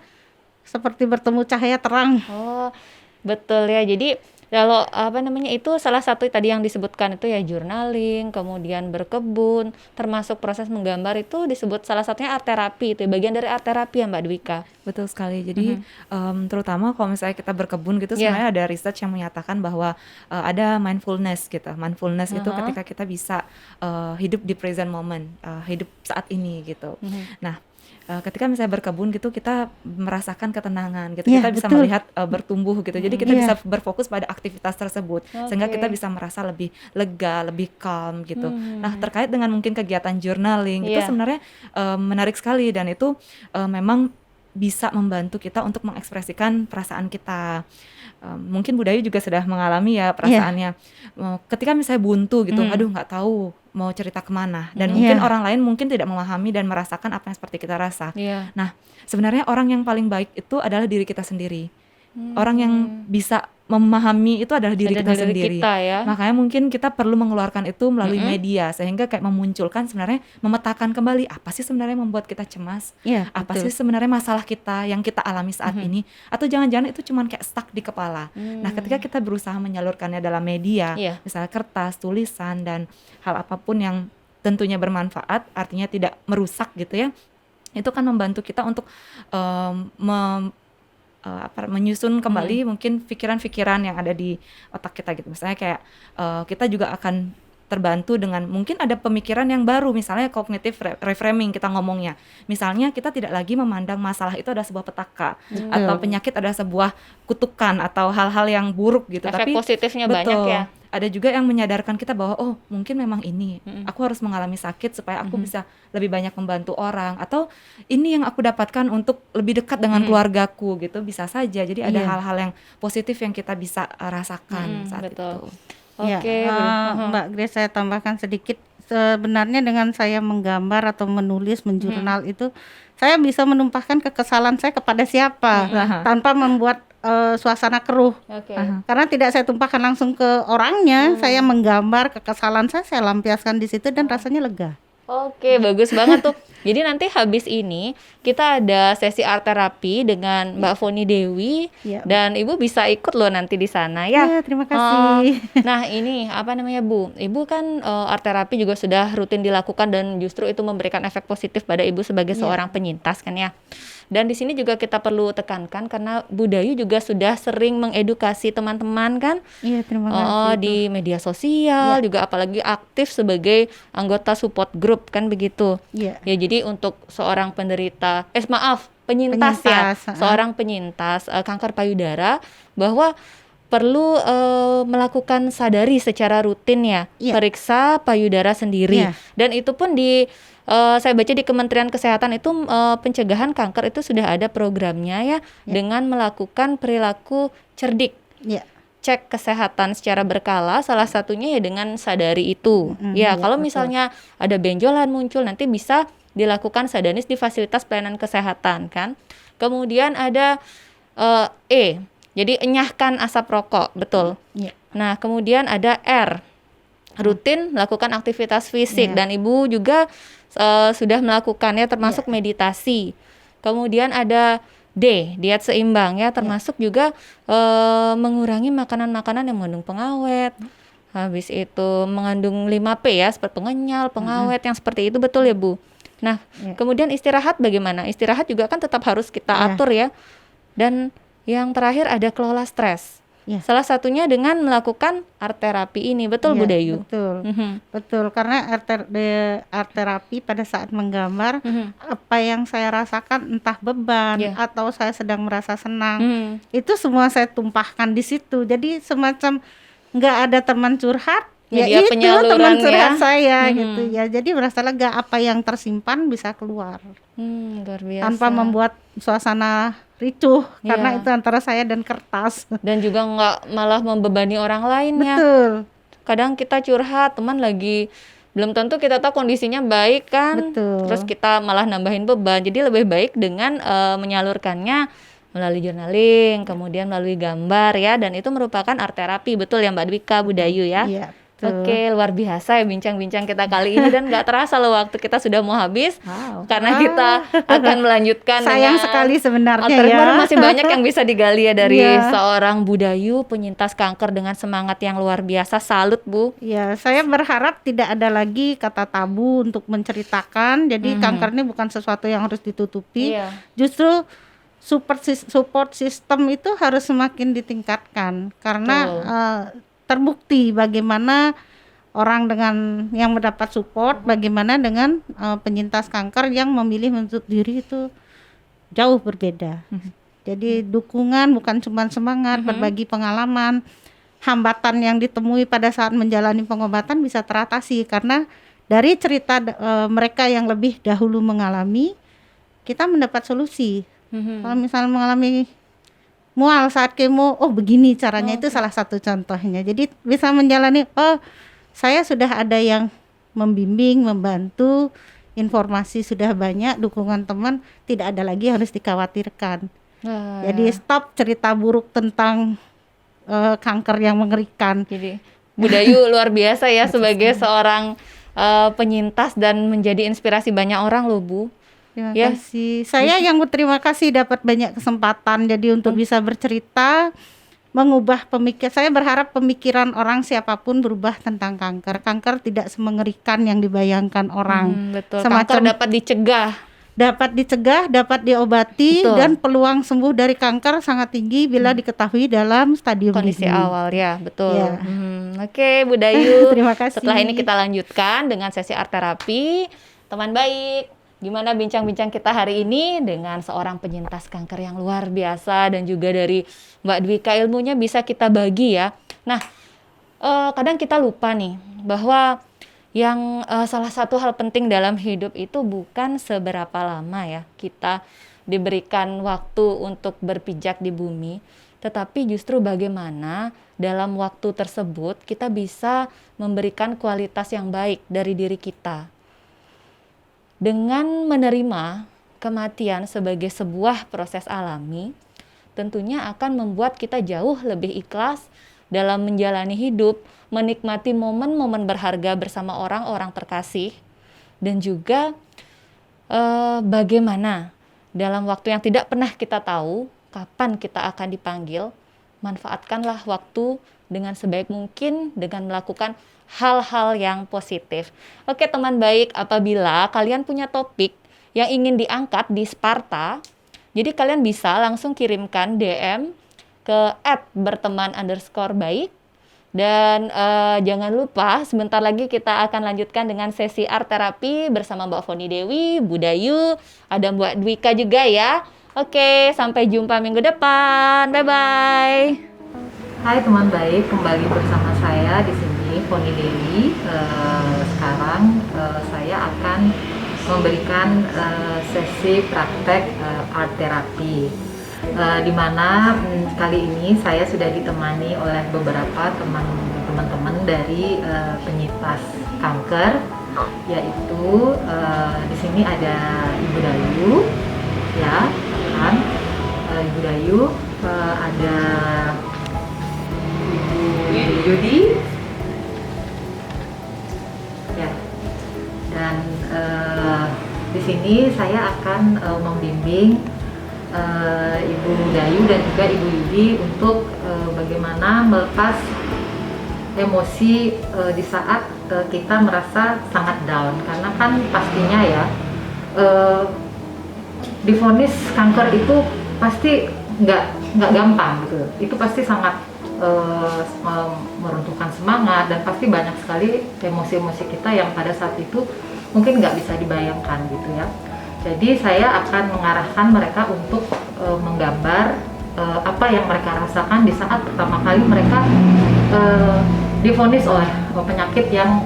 seperti bertemu cahaya terang.
Oh, betul ya. Jadi Kalau apa namanya itu salah satu tadi yang disebutkan itu ya journaling, kemudian berkebun, termasuk proses menggambar itu disebut salah satunya art terapi itu bagian dari art terapi ya Mbak Dwika.
Betul sekali. Jadi terutama kalau misalnya kita berkebun gitu,
Iya.
sebenarnya ada research yang menyatakan bahwa ada mindfulness gitu. Mindfulness itu
Aha.
ketika kita bisa hidup di present moment, hidup saat ini gitu. Nah, ketika misalnya berkebun gitu, kita merasakan ketenangan gitu.
Iya,
Kita bisa
betul.
melihat bertumbuh gitu. Jadi kita
Iya.
bisa berfokus pada aktivitas tersebut, sehingga kita
Oke.
bisa merasa lebih lega, lebih calm gitu. Nah, terkait dengan mungkin kegiatan journaling itu
Iya.
sebenarnya menarik sekali, dan itu memang bisa membantu kita untuk mengekspresikan perasaan kita. Mungkin Budayu juga sudah mengalami ya perasaannya. Ketika misalnya buntu gitu, aduh nggak tahu mau cerita kemana, dan mungkin
Iya.
orang lain mungkin tidak memahami dan merasakan apa yang seperti kita rasa.
Iya.
Nah, sebenarnya orang yang paling baik itu adalah diri kita sendiri. Orang yang bisa memahami itu adalah diri kita
Dari
sendiri.
kita ya.
Makanya mungkin kita perlu mengeluarkan itu melalui media, sehingga kayak memunculkan sebenarnya, memetakan kembali apa sih sebenarnya yang membuat kita cemas,
Iya,
apa
betul.
sih sebenarnya masalah kita yang kita alami saat ini, atau jangan-jangan itu cuman kayak stuck di kepala. Nah, ketika kita berusaha menyalurkannya dalam media,
Iya.
misalnya kertas, tulisan, dan hal apapun yang tentunya bermanfaat, artinya tidak merusak gitu ya, itu kan membantu kita untuk menyusun kembali mungkin pikiran-pikiran yang ada di otak kita gitu. Misalnya kayak kita juga akan terbantu dengan mungkin ada pemikiran yang baru, misalnya cognitive reframing kita ngomongnya. Misalnya kita tidak lagi memandang masalah itu adalah sebuah petaka, atau penyakit adalah sebuah kutukan atau hal-hal yang buruk gitu.
Efek
Tapi
positifnya banyak ya.
ada juga yang menyadarkan kita bahwa oh mungkin memang ini aku harus mengalami sakit supaya aku bisa lebih banyak membantu orang, atau ini yang aku dapatkan untuk lebih dekat dengan keluargaku gitu, bisa saja. Jadi ada
Iya.
hal-hal yang positif yang kita bisa rasakan saat
betul.
itu.
Ya,
Oke.
Mbak Grace, saya tambahkan sedikit. Sebenarnya dengan saya menggambar atau menulis, menjurnal itu, saya bisa menumpahkan kekesalan saya kepada siapa tanpa membuat suasana keruh.
Oke.
Karena tidak saya tumpahkan langsung ke orangnya, saya menggambar kekesalan saya lampiaskan di situ dan rasanya lega.
Oke, bagus banget tuh. Jadi nanti habis ini kita ada sesi art terapi dengan Mbak Foni Dewi,
Iya.
dan Ibu bisa ikut loh nanti di sana ya.
Ya, terima kasih.
Nah ini apa namanya Bu? Ibu kan art terapi juga sudah rutin dilakukan dan justru itu memberikan efek positif pada Ibu sebagai seorang penyintas kan ya. Dan di sini juga kita perlu tekankan karena Budayu juga sudah sering mengedukasi teman-teman kan.
Iya, terima kasih.
Di media sosial juga, apalagi aktif sebagai anggota support group kan begitu.
Iya.
Ya jadi untuk seorang penderita penyintas ya,
Penyintas,
seorang penyintas kanker payudara, bahwa perlu melakukan sadari secara rutin ya,
Iya.
periksa payudara sendiri.
Iya.
Dan itu pun saya baca di Kementerian Kesehatan itu pencegahan kanker itu sudah ada programnya ya, dengan melakukan perilaku cerdik.
Iya.
Cek kesehatan secara berkala, salah satunya ya dengan sadari itu. Ya,
iya,
kalau
betul.
misalnya ada benjolan muncul, nanti bisa dilakukan sadanis di fasilitas pelayanan kesehatan kan. Kemudian ada jadi enyahkan asap rokok, betul.
Iya.
Nah, kemudian ada R, rutin melakukan aktivitas fisik, dan Ibu juga sudah melakukannya termasuk meditasi. Kemudian ada D, diet seimbang ya, termasuk juga mengurangi makanan-makanan yang mengandung pengawet. Habis itu mengandung 5P ya, seperti pengenyal, pengawet yang seperti itu, betul ya Bu? Nah, kemudian istirahat bagaimana? Istirahat juga kan tetap harus kita atur ya. Dan yang terakhir ada kelola stres.
Iya.
Salah satunya dengan melakukan art terapi ini, betul Bu
Iya,
Dayu?
betul. Betul, karena art terapi pada saat menggambar, apa yang saya rasakan, entah beban atau saya sedang merasa senang, itu semua saya tumpahkan di situ. Jadi semacam nggak ada teman curhat, ya
Media
itu
penyaluran
teman
ya.
curhat saya gitu ya. Jadi merasa lega, apa yang tersimpan bisa keluar
Luar biasa.
tanpa membuat suasana ricuh, karena
Iya.
itu antara saya dan kertas.
Dan juga nggak malah membebani orang lain ya.
Betul.
Kadang kita curhat, teman lagi belum tentu kita tahu kondisinya baik kan.
Betul.
Terus kita malah nambahin beban. Jadi lebih baik dengan menyalurkannya melalui journaling, kemudian melalui gambar ya, dan itu merupakan art terapi, betul ya Mbak Dwika, Budayu ya.
Iya.
Oke, luar biasa ya bincang-bincang kita kali ini dan nggak terasa loh waktu kita sudah mau habis
Wow.
karena kita akan melanjutkan
Sayang
dengan
sekali sebenarnya
Alter
ya.
masih banyak yang bisa digali ya dari
Iya.
seorang Budayu penyintas kanker dengan semangat yang luar biasa. Salut, Bu.
Ya, saya berharap tidak ada lagi kata tabu untuk menceritakan. Jadi kanker ini bukan sesuatu yang harus ditutupi.
Iya.
Justru support system itu harus semakin ditingkatkan karena terbukti bagaimana orang dengan yang mendapat support, bagaimana dengan penyintas kanker yang memilih menutup diri itu jauh berbeda. Jadi dukungan bukan cuma semangat, berbagi pengalaman, hambatan yang ditemui pada saat menjalani pengobatan bisa teratasi karena dari cerita mereka yang lebih dahulu mengalami, kita mendapat solusi. Kalau misalnya mengalami mual saat kemo, oh begini caranya, itu salah satu contohnya. Jadi bisa menjalani, oh saya sudah ada yang membimbing, membantu, informasi sudah banyak, dukungan teman, tidak ada lagi yang harus dikhawatirkan. Jadi stop cerita buruk tentang kanker yang mengerikan.
Jadi Budayu luar biasa ya sebagai seorang penyintas dan menjadi inspirasi banyak orang loh, Bu.
Terima
Ya.
kasih. Saya yang berterima kasih dapat banyak kesempatan jadi untuk bisa bercerita, mengubah pemikiran. Saya berharap pemikiran orang siapapun berubah tentang kanker. Kanker tidak semengerikan yang dibayangkan orang.
Betul.
Semacam
Kanker dapat dicegah.
dapat dicegah, dapat diobati,
Betul.
dan peluang sembuh dari kanker sangat tinggi bila diketahui dalam stadium
Kondisi
dini.
awal ya, betul.
Ya.
Oke, Budayu.
Terima kasih.
Setelah ini kita lanjutkan dengan sesi art terapi. Teman baik, gimana bincang-bincang kita hari ini dengan seorang penyintas kanker yang luar biasa dan juga dari Mbak Dwika ilmunya bisa kita bagi ya. Nah, kadang kita lupa nih bahwa yang salah satu hal penting dalam hidup itu bukan seberapa lama ya kita diberikan waktu untuk berpijak di bumi, tetapi justru bagaimana dalam waktu tersebut kita bisa memberikan kualitas yang baik dari diri kita. Dengan menerima kematian sebagai sebuah proses alami, tentunya akan membuat kita jauh lebih ikhlas dalam menjalani hidup, menikmati momen-momen berharga bersama orang-orang terkasih, dan juga bagaimana dalam waktu yang tidak pernah kita tahu kapan kita akan dipanggil, manfaatkanlah waktu dengan sebaik mungkin dengan melakukan hal-hal yang positif. Oke teman baik, apabila kalian punya topik yang ingin diangkat di Sparta, jadi kalian bisa langsung kirimkan DM ke @berteman_baik. Dan jangan lupa sebentar lagi kita akan lanjutkan dengan sesi art terapi bersama Mbak Foni Dewi, Budayu, ada Mbak Dwika juga ya. Oke, sampai jumpa minggu depan. Bye-bye.
Hai teman baik, kembali bersama saya di sini Foni Dewi. Sekarang saya akan memberikan sesi praktek art terapi. Di mana kali ini saya sudah ditemani oleh beberapa teman-teman dari penyintas kanker, yaitu di sini ada Ibu Dayu, ya kan? Ibu Dayu, ada Ibu Yudi, ya, dan di sini saya akan membimbing Ibu Dayu dan juga Ibu Yudi untuk bagaimana melepas emosi di saat kita merasa sangat down, karena kan pastinya ya divonis kanker itu pasti nggak gampang gitu, itu pasti sangat meruntuhkan semangat dan pasti banyak sekali emosi-emosi kita yang pada saat itu mungkin nggak bisa dibayangkan gitu ya. Jadi saya akan mengarahkan mereka untuk menggambar apa yang mereka rasakan di saat pertama kali mereka divonis oleh penyakit yang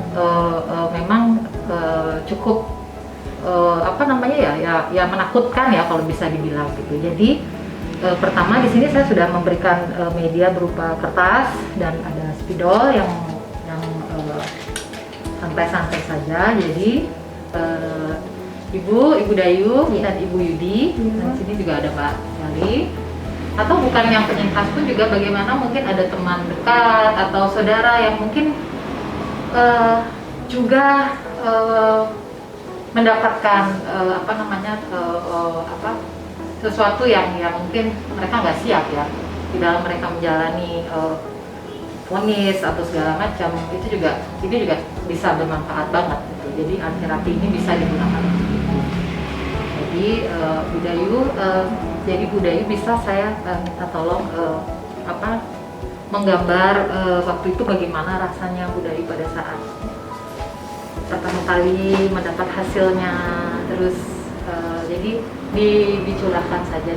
memang cukup ya menakutkan ya kalau bisa dibilang gitu. Jadi pertama di sini saya sudah memberikan media berupa kertas dan ada spidol yang santai-santai saja. Jadi Ibu Dayu dan Ibu Yudi, dan di sini juga ada Mbak Sally. Atau bukan yang penyintas pun juga bagaimana mungkin ada teman dekat atau saudara yang mungkin juga mendapatkan sesuatu yang mungkin mereka nggak siap ya di dalam mereka menjalani vonis atau segala macam. Ini juga bisa bermanfaat banget gitu. Jadi art terapi ini bisa digunakan untuk itu. Jadi Budayu bisa saya minta tolong menggambar waktu itu bagaimana rasanya Budayu pada saat pertama kali mendapat hasilnya. Terus jadi dicurahkan saja,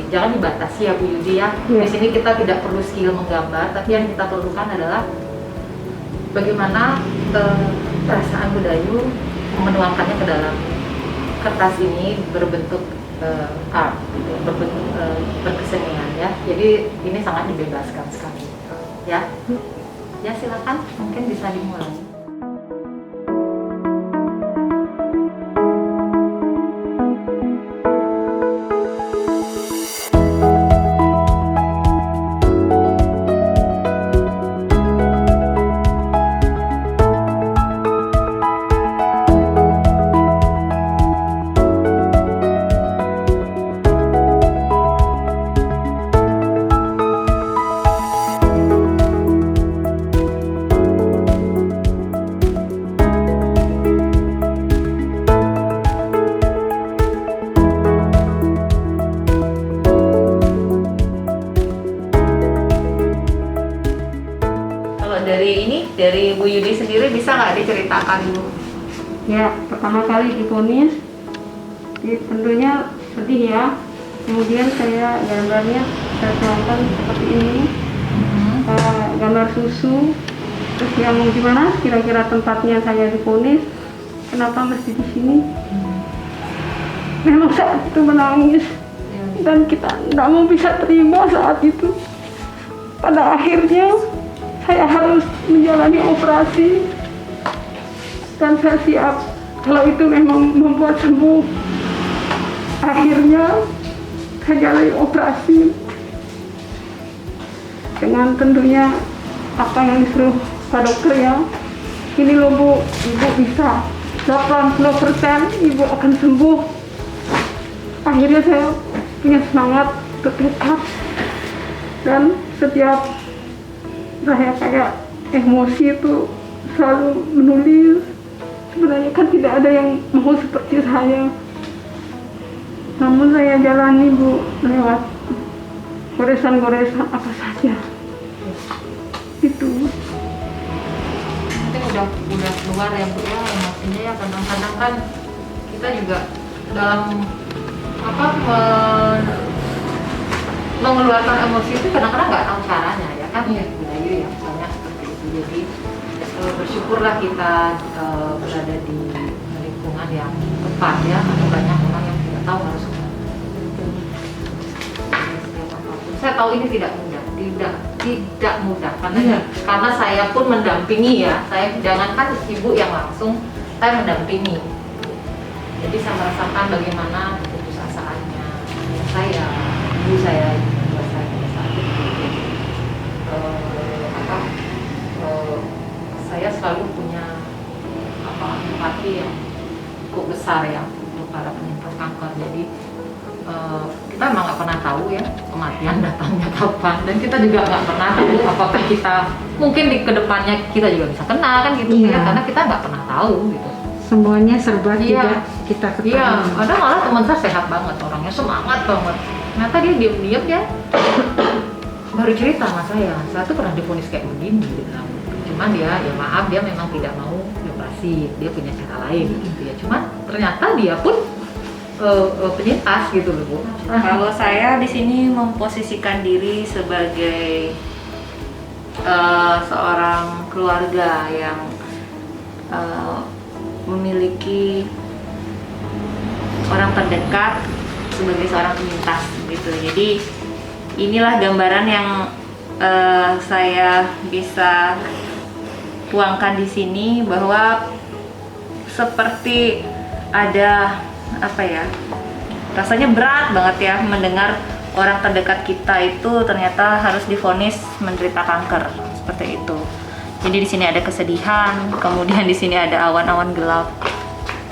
jangan dibatasi ya Bu Yudi ya. Di sini kita tidak perlu skill menggambar, tapi yang kita perlukan adalah bagaimana perasaan Budayu menuangkannya ke dalam kertas ini berbentuk art, berbentuk berkesenian ya. Jadi ini sangat dibebaskan sekali ya. Ya silakan, mungkin bisa dimulai. Dari Bu Yudi sendiri bisa nggak diceritakan Bu?
Ya, pertama kali divonis, tentunya sedih ya. Kemudian saya gambarnya saya tuangkan seperti ini, gambar susu. Terus yang gimana? Kira-kira tempatnya saya divonis, kenapa mesti di sini? Memang saat itu menangis dan kita nggak mau bisa terima saat itu. Pada akhirnya saya harus menjalani operasi dan saya siap kalau itu memang membuat sembuh. Akhirnya saya jalani operasi dengan tentunya apa yang disuruh Pak Dokter ya. Ini loh Bu, Ibu bisa 80% Ibu akan sembuh. Akhirnya saya punya semangat untuk tetap, dan setiap saya kayak emosi itu selalu menulis. Sebenarnya kan tidak ada yang mau seperti saya, namun saya jalani Bu lewat goresan-goresan apa saja itu.
Mungkin udah keluar ya Bu ya emosinya ya. Kadang-kadang kan kita juga dalam mengeluarkan emosi itu kadang-kadang nggak tahu caranya ya kan. Budayu ya misalnya seperti itu. Jadi bersyukurlah kita berada di lingkungan yang tepat ya. Ada banyak orang yang tidak tahu harus kemana. Saya tahu ini tidak mudah karena saya pun mendampingi ya. Saya jangankan ibu yang langsung, saya mendampingi. Jadi saya merasakan bagaimana keputusasaannya saya, ibu saya, pada saat itu. Saya selalu punya empati yang cukup besar ya untuk para penyintas kanker. Jadi kita emang nggak pernah tahu ya kematian datangnya kapan, dan kita juga nggak pernah tahu apakah kita mungkin di kedepannya kita juga bisa kena kan gitu ya, karena kita nggak pernah tahu gitu.
Semuanya serba tidak kita ketahui.
Iya, ada malah teman saya sehat banget, orangnya semangat banget. Ternyata dia diam-diam ya baru cerita sama saya tuh pernah divonis kayak begini gitu. Cuman dia ya maaf, dia memang tidak mau dioperasi, dia punya cara lain gitu ya. Cuman ternyata dia pun penyintas gitu loh Bu.
Kalau saya di sini memposisikan diri sebagai seorang keluarga yang memiliki orang terdekat sebagai seorang penyintas gitu. Jadi inilah gambaran yang saya bisa tuangkan di sini, bahwa seperti ada rasanya berat banget ya mendengar orang terdekat kita itu ternyata harus divonis menderita kanker seperti itu. Jadi di sini ada kesedihan, kemudian di sini ada awan-awan gelap.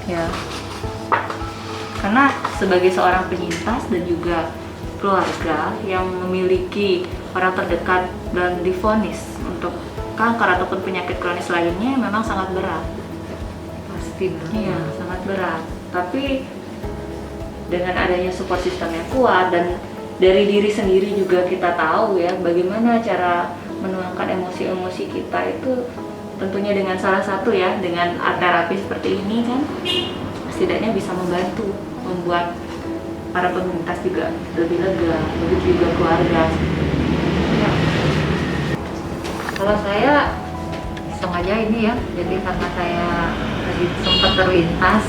Ya. Karena sebagai seorang penyintas dan juga keluarga yang memiliki orang terdekat dan divonis untuk kanker ataupun penyakit kronis lainnya memang sangat berat.
Pasti berat.
Iya, sangat berat. Tapi dengan adanya support system yang kuat dan dari diri sendiri juga kita tahu ya bagaimana cara menuangkan emosi-emosi kita itu tentunya dengan salah satu ya dengan art terapi seperti ini kan setidaknya bisa membantu membuat para penyintas juga lebih lega, begitu juga keluarga. Ya. Kalau saya sengaja ini ya, jadi karena saya tadi sempat terlintas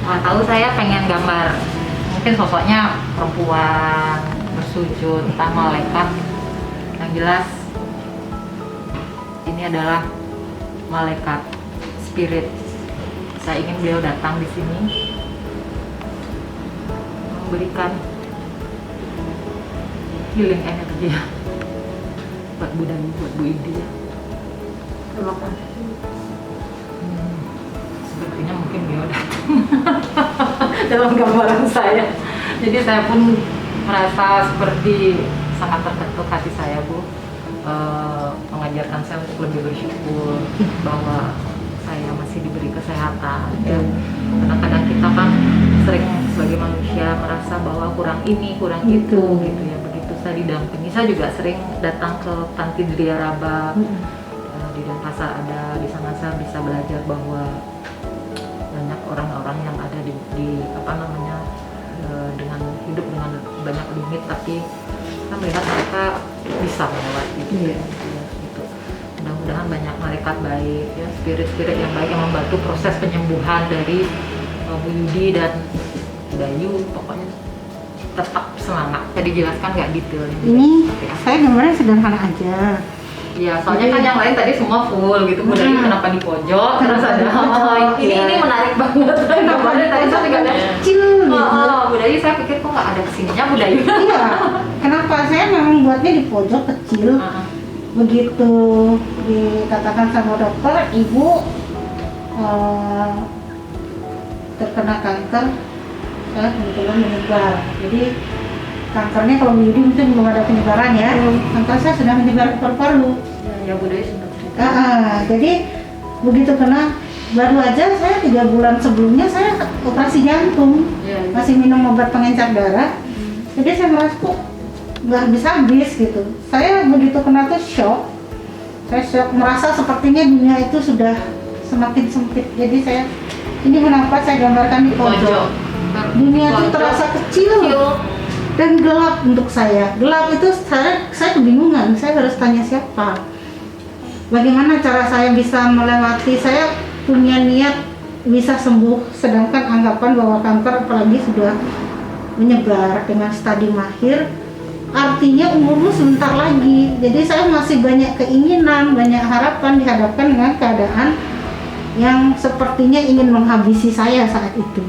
tahu saya pengen gambar mungkin sosoknya perempuan bersujud entah malaikat, yang jelas ini adalah malaikat spirit. Saya ingin beliau datang di sini memberikan healing energi buat Bu Dani, buat Bu Idi ya.
Terima kasih.
Sepertinya mungkin beliau datang dalam gambaran saya. Jadi saya pun merasa seperti sangat terketuk hati saya, Bu, mengajarkan saya untuk lebih bersyukur bahwa saya masih diberi kesehatan. Ya. Kadang-kadang kita kan sering sebagai manusia merasa bahwa kurang ini, kurang itu, gitu ya. Begitu saya didampingi, saya juga sering datang ke Panti Dria Raba. Di Denpasar ada, di sana saya bisa belajar bahwa banyak orang-orang yang ada di apa namanya dengan hidup dengan banyak limit, tapi kita melihat mereka bisa melewati gitu. Gitu. Mudah-mudahan banyak malaikat baik ya, spirit-spirit yang baik yang membantu proses penyembuhan dari Bu Yudi dan Dayu. Pokoknya tetap semangat. Tadi jelaskan nggak detail
Ini saya gambarnya sederhana aja.
Ya, soalnya kan yang lain tadi semua full gitu. Bu Dayu kenapa di pojok? Terus ada ini menarik banget. Gambarnya tadi saya juga ada
Kecil gitu.
Bu Dayu, saya pikir kok nggak ada kesininya Bu Dayu.
Iya. Kenapa saya memang buatnya di pojok kecil. Begitu dikatakan sama dokter, ibu terkena kanker, saya kebetulan menyebar. Jadi kankernya kalau Yudi mungkin belum ada penyebaran ya. Kanker saya sudah menyebar ke paru-paru.
Ya Bu Dayu sempat cerita.
Jadi begitu kena, baru aja saya 3 bulan sebelumnya saya operasi jantung, masih minum obat pengencer darah. Jadi saya merasa kok nggak habis gitu. Saya begitu kena tuh shock. Saya shock, merasa sepertinya dunia itu sudah semakin sempit. Jadi saya ini kenapa saya gambarkan di pojok. Dunia itu terasa kecil dan gelap untuk saya. Gelap itu saya kebingungan. Saya harus tanya siapa. Bagaimana cara saya bisa melewati? Saya punya niat bisa sembuh, sedangkan anggapan bahwa kanker apalagi sudah menyebar dengan stadium akhir, artinya umurmu sebentar lagi. Jadi saya masih banyak keinginan, banyak harapan dihadapkan dengan keadaan yang sepertinya ingin menghabisi saya saat itu.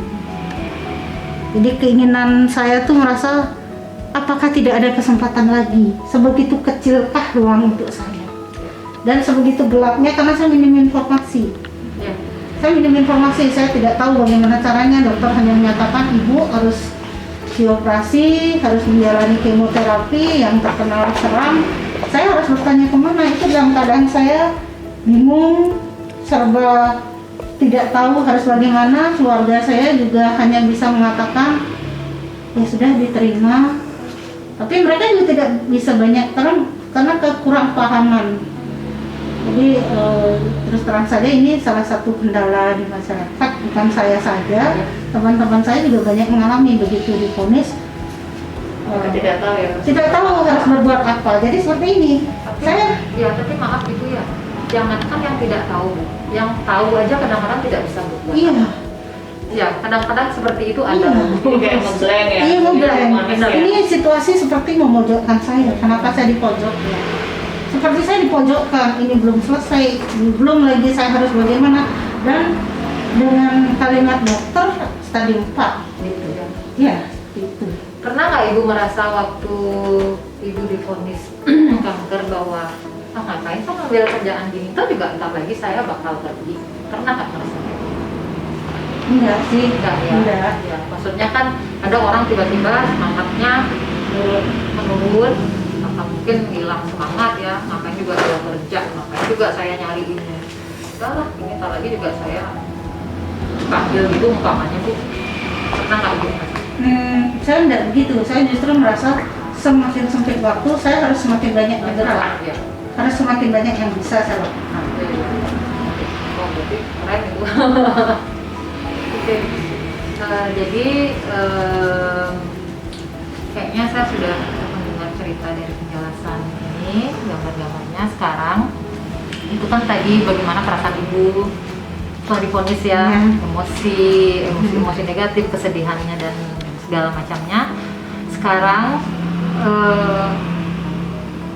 Jadi keinginan saya tuh merasa apakah tidak ada kesempatan lagi? Sebegitu kecilkah ruang untuk saya? Dan sebegitu gelapnya karena saya minim informasi. Saya minim informasi, saya tidak tahu bagaimana caranya. Dokter hanya menyatakan ibu harus dioperasi, harus menjalani kemoterapi yang terkenal seram. Saya harus bertanya kemana, itu dalam keadaan saya bingung, serba tidak tahu harus bagaimana. Keluarga saya juga hanya bisa mengatakan ya sudah diterima, tapi mereka juga tidak bisa banyak karena kekurang pahaman. Jadi terus terang saja ini salah satu kendala di masyarakat, bukan saya saja, teman-teman saya juga banyak mengalami begitu divonis.
Tidak tahu ya.
Tidak tahu harus berbuat apa. Jadi seperti ini.
Tapi maaf Ibu ya, jangankan yang tidak tahu, yang tahu aja kadang-kadang tidak bisa berbuat.
Iya.
Ya, kadang-kadang seperti itu ada.
Iya.
Kayak ngeblank ya.
Iya, ngeblank.
Benar, ya?
Ini situasi seperti memojokkan saya. Kenapa saya di pojok? Ya. Seperti saya dipojokkan, ini belum selesai, belum lagi saya harus bagaimana. Dan dengan kalimat dokter stadium 4
Gitu ya.
ya itu.
Pernah nggak Ibu merasa waktu
ibu divonis kanker bahwa ngapain sih ngambil kerjaan gini, toh juga entar lagi saya bakal pergi. Pernah nggak merasa kayak gitu?
Enggak sih,
Enggak ya?
enggak.
Ya, maksudnya kan ada orang tiba-tiba semangatnya menurun, atau mungkin hilang semangat ya, ngapain juga saya kerja, ngapain juga saya nyari ini. Enggak lah, ini entar lagi juga saya panggil gitu umpamanya Bu. Pernah nggak gitu?
Saya enggak begitu, saya justru merasa semakin sempit waktu, saya harus semakin banyak bergerak.
Ya.
Harus semakin banyak yang bisa saya lakukan.
Oh, berarti keren itu. Oke. Jadi kayaknya saya sudah mendengar cerita dari penjelasan ini, gambar-gambarnya. Sekarang itu kan tadi bagaimana perasaan ibu setelah divonis ya, emosi negatif, kesedihannya dan segala macamnya. Sekarang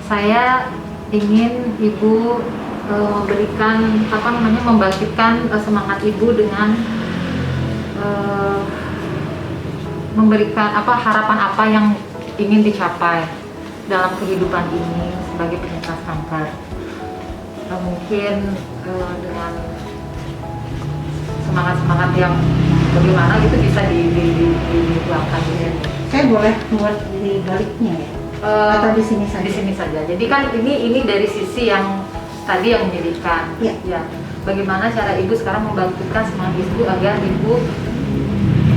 saya ingin ibu memberikan membangkitkan semangat ibu dengan memberikan harapan apa yang ingin dicapai dalam kehidupan ini sebagai penyintas kanker. Mungkin dengan semangat yang bagaimana gitu bisa dilakukan gitu.
Saya boleh buat di baliknya ya? Atau di sini saja?
Di sini saja. Jadi kan ini dari sisi yang tadi yang menyedihkan.
Iya.
Ya. Bagaimana cara ibu sekarang membangkitkan semangat ibu agar ibu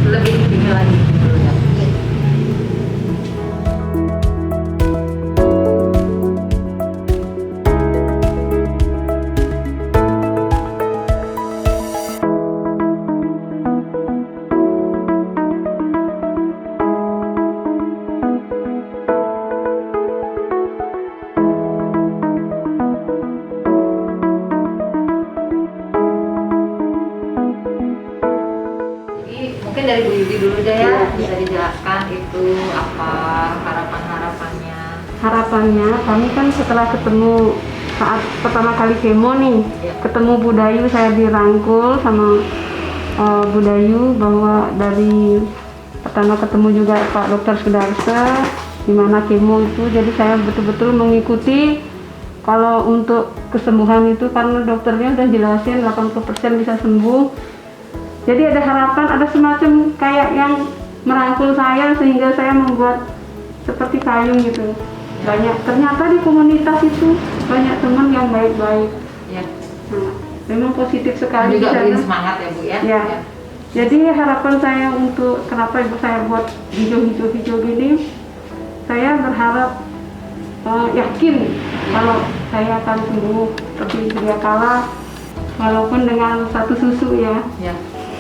lebih tinggi lagi gitu ya. Mungkin dari Bu Yudi dulu deh ya, bisa dijelaskan itu apa harapan-harapannya.
Harapannya kami kan setelah ketemu saat pertama kali kemo nih, ketemu Bu Dayu, saya dirangkul sama Bu Dayu bahwa dari pertama ketemu juga Pak Dokter Sudarse di mana kemo itu, jadi saya betul-betul mengikuti. Kalau untuk kesembuhan itu karena dokternya udah jelasin 80% bisa sembuh. Jadi ada harapan, ada semacam kayak yang merangkul saya sehingga saya membuat seperti payung gitu. Banyak, ternyata di komunitas itu banyak teman yang baik-baik.
Ya.
Nah, memang positif sekali.
Juga
di
beri
sana.
semangat ya Bu ya.
Ya. Jadi harapan saya untuk kenapa ibu saya buat hijau-hijau gini, saya berharap yakin kalau saya akan sembuh seperti sedia kala, walaupun dengan satu susu ya.
Ya.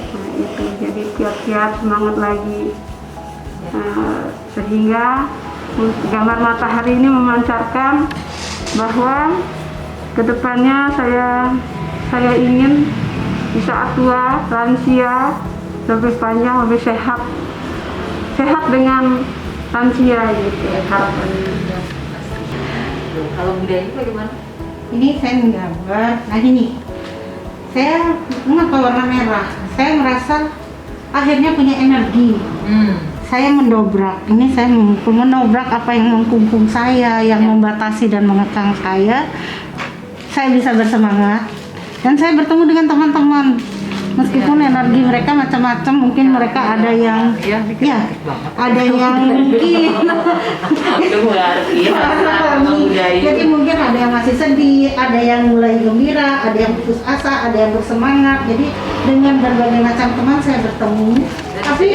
Nah, itu jadi kiat-kiat semangat lagi. Sehingga gambar matahari ini memancarkan bahwa kedepannya saya ingin di saat tua, lansia, lebih panjang, lebih sehat dengan lansia gitu harapannya.
Kalau budaya bagaimana?
Ini saya menggambar, nah ini saya mengapa warna merah? Saya merasa akhirnya punya energi. Saya mendobrak, ini saya menobrak apa yang mengkungkung saya, yang membatasi dan mengekang saya. Saya bisa bersemangat dan saya bertemu dengan teman-teman. Meskipun energi mereka macam-macam, mungkin mereka ada yang ada yang mungkin jadi mungkin ada yang masih sedih, ada yang mulai gembira, ada yang putus asa, ada yang bersemangat. Jadi dengan berbagai macam teman saya bertemu. Tapi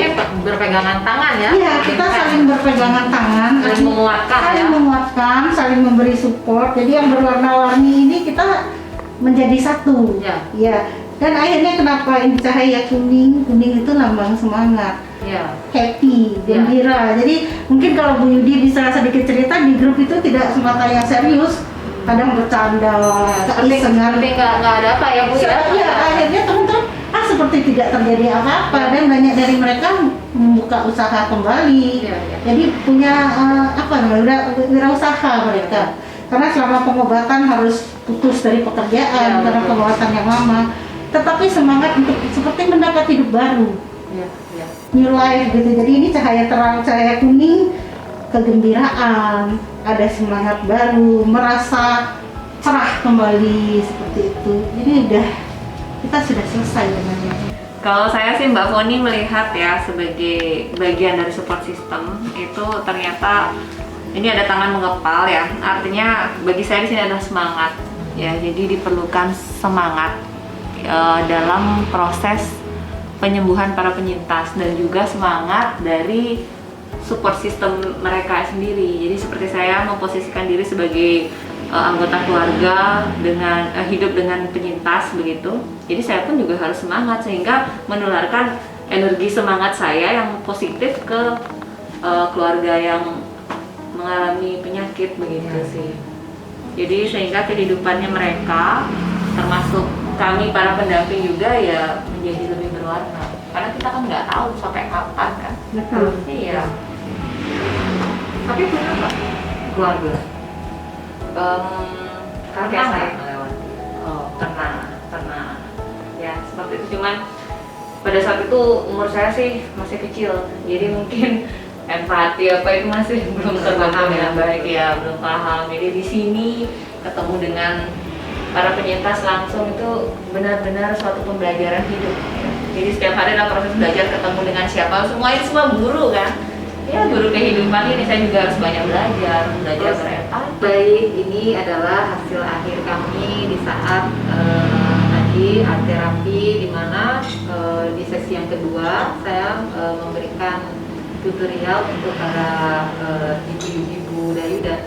berpegangan tangan ya?
Iya, kita saling berpegangan tangan,
saling menguatkan,
saling menguatkan, saling memberi support. Jadi yang berwarna-warni ini kita menjadi satu. Ya. Dan akhirnya kenapa ini cahaya kuning itu lambang semangat, happy, gembira. Jadi mungkin kalau Bu Yudi bisa sedikit cerita, di grup itu tidak semata yang serius, kadang bercanda, keisengan.
Seperti nggak ada apa ya Bu ya?
Iya, akhirnya teman-teman seperti tidak terjadi apa-apa dan banyak dari mereka membuka usaha kembali. Jadi punya wirausaha mereka. Karena selama pengobatan harus putus dari pekerjaan karena pengobatan yang lama. Tetapi semangat untuk seperti mendapat hidup baru, new life gitu. Jadi ini cahaya terang, cahaya kuning kegembiraan, ada semangat baru, merasa cerah kembali seperti itu. Jadi kita sudah selesai dengan itu.
Kalau saya sih Mbak Foni melihat ya sebagai bagian dari support system itu ternyata ini ada tangan mengepal ya. Artinya bagi saya di sini ada semangat ya. Jadi diperlukan semangat dalam proses penyembuhan para penyintas dan juga semangat dari support system mereka sendiri. Jadi seperti saya memposisikan diri sebagai anggota keluarga dengan hidup dengan penyintas begitu. Jadi saya pun juga harus semangat sehingga menularkan energi semangat saya yang positif ke keluarga yang mengalami penyakit begitu sih. Jadi sehingga kehidupannya mereka termasuk kami para pendamping juga ya menjadi lebih berwarna. Karena kita kan nggak tahu sampai kapan kan.
Betul.
Iya.
Tapi punya nggak keluarga?
Kakek saya
Pernah melewati.
pernah ya seperti itu, cuman pada saat itu umur saya sih masih kecil, jadi mungkin empati apa itu masih belum terpaham ya, baik ya, belum paham. Jadi di sini ketemu dengan para penyintas langsung itu benar-benar suatu pembelajaran hidup ya. Jadi setiap hari dalam proses belajar ketemu dengan siapa, semua ini semua guru kan ya, guru kehidupan ini. Saya juga harus banyak belajar mereka.
Baik, ini adalah hasil akhir kami di saat tadi art terapi, di mana di sesi yang kedua saya memberikan tutorial untuk para ibu Dayu dan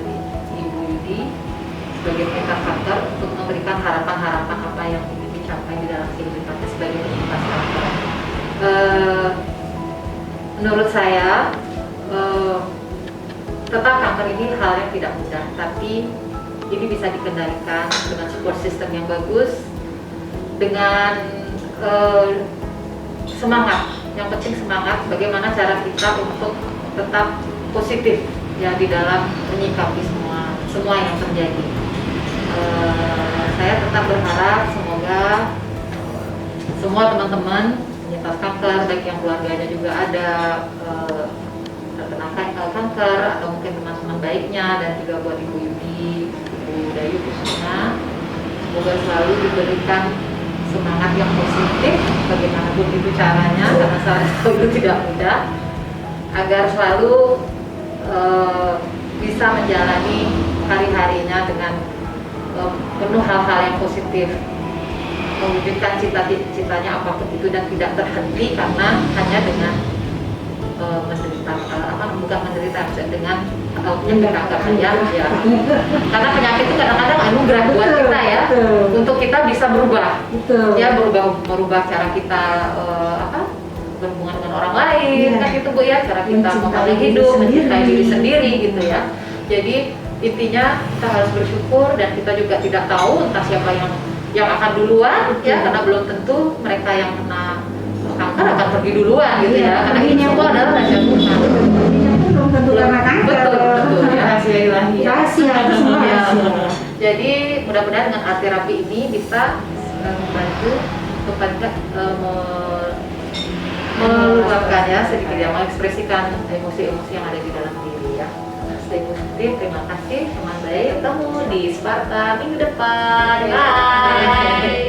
Ibu Yudi sebagai penyintas kanker untuk memberikan harapan-harapan apa yang ingin dicapai di dalam kehidupan sebagai penyintas kanker. Menurut saya tetap kanker ini hal yang tidak mudah, tapi ini bisa dikendalikan dengan support system yang bagus, dengan semangat. Yang penting semangat. Bagaimana cara kita untuk tetap positif ya di dalam menyikapi semua yang terjadi. Saya tetap berharap semoga semua teman-teman penyintas kanker, baik yang keluarganya juga ada terkena kanker atau mungkin teman-teman baiknya, dan juga buat Ibu Yudi, Ibu Dayu khususnya, semoga selalu diberikan semangat yang positif bagaimanapun itu caranya, karena saya tahu itu tidak mudah, agar selalu bisa menjalani hari-harinya dengan penuh hal-hal yang positif, mewujudkan cita-citanya apapun itu, dan tidak terhenti karena hanya dengan menderita bukan menderita dengan penyakit kanker saja ya. Karena penyakit itu kadang-kadang anugerah buat kita ya, untuk kita bisa berubah ya, merubah cara kita berhubungan dengan orang lain kan gitu Bu ya, cara kita memulai hidup, mencintai diri sendiri gitu ya. Jadi intinya kita harus bersyukur, dan kita juga tidak tahu entah siapa yang akan duluan ya, karena belum tentu mereka yang kena kanker akan pergi duluan gitu ya, karena ini semua adalah rahasia Tuhan.
Belum tentu karena kanker.
Betul ya, rahasia ilahi.
Rahasia, itu semua
Ya.
rahasia.
Jadi mudah-mudahan dengan art terapi ini bisa membantu kepada meluapkan ya sedikit ya, mengekspresikan emosi-emosi yang ada di dalam diri ya. Stay positif, terima kasih teman baik, ketemu di Sparta minggu depan. Bye.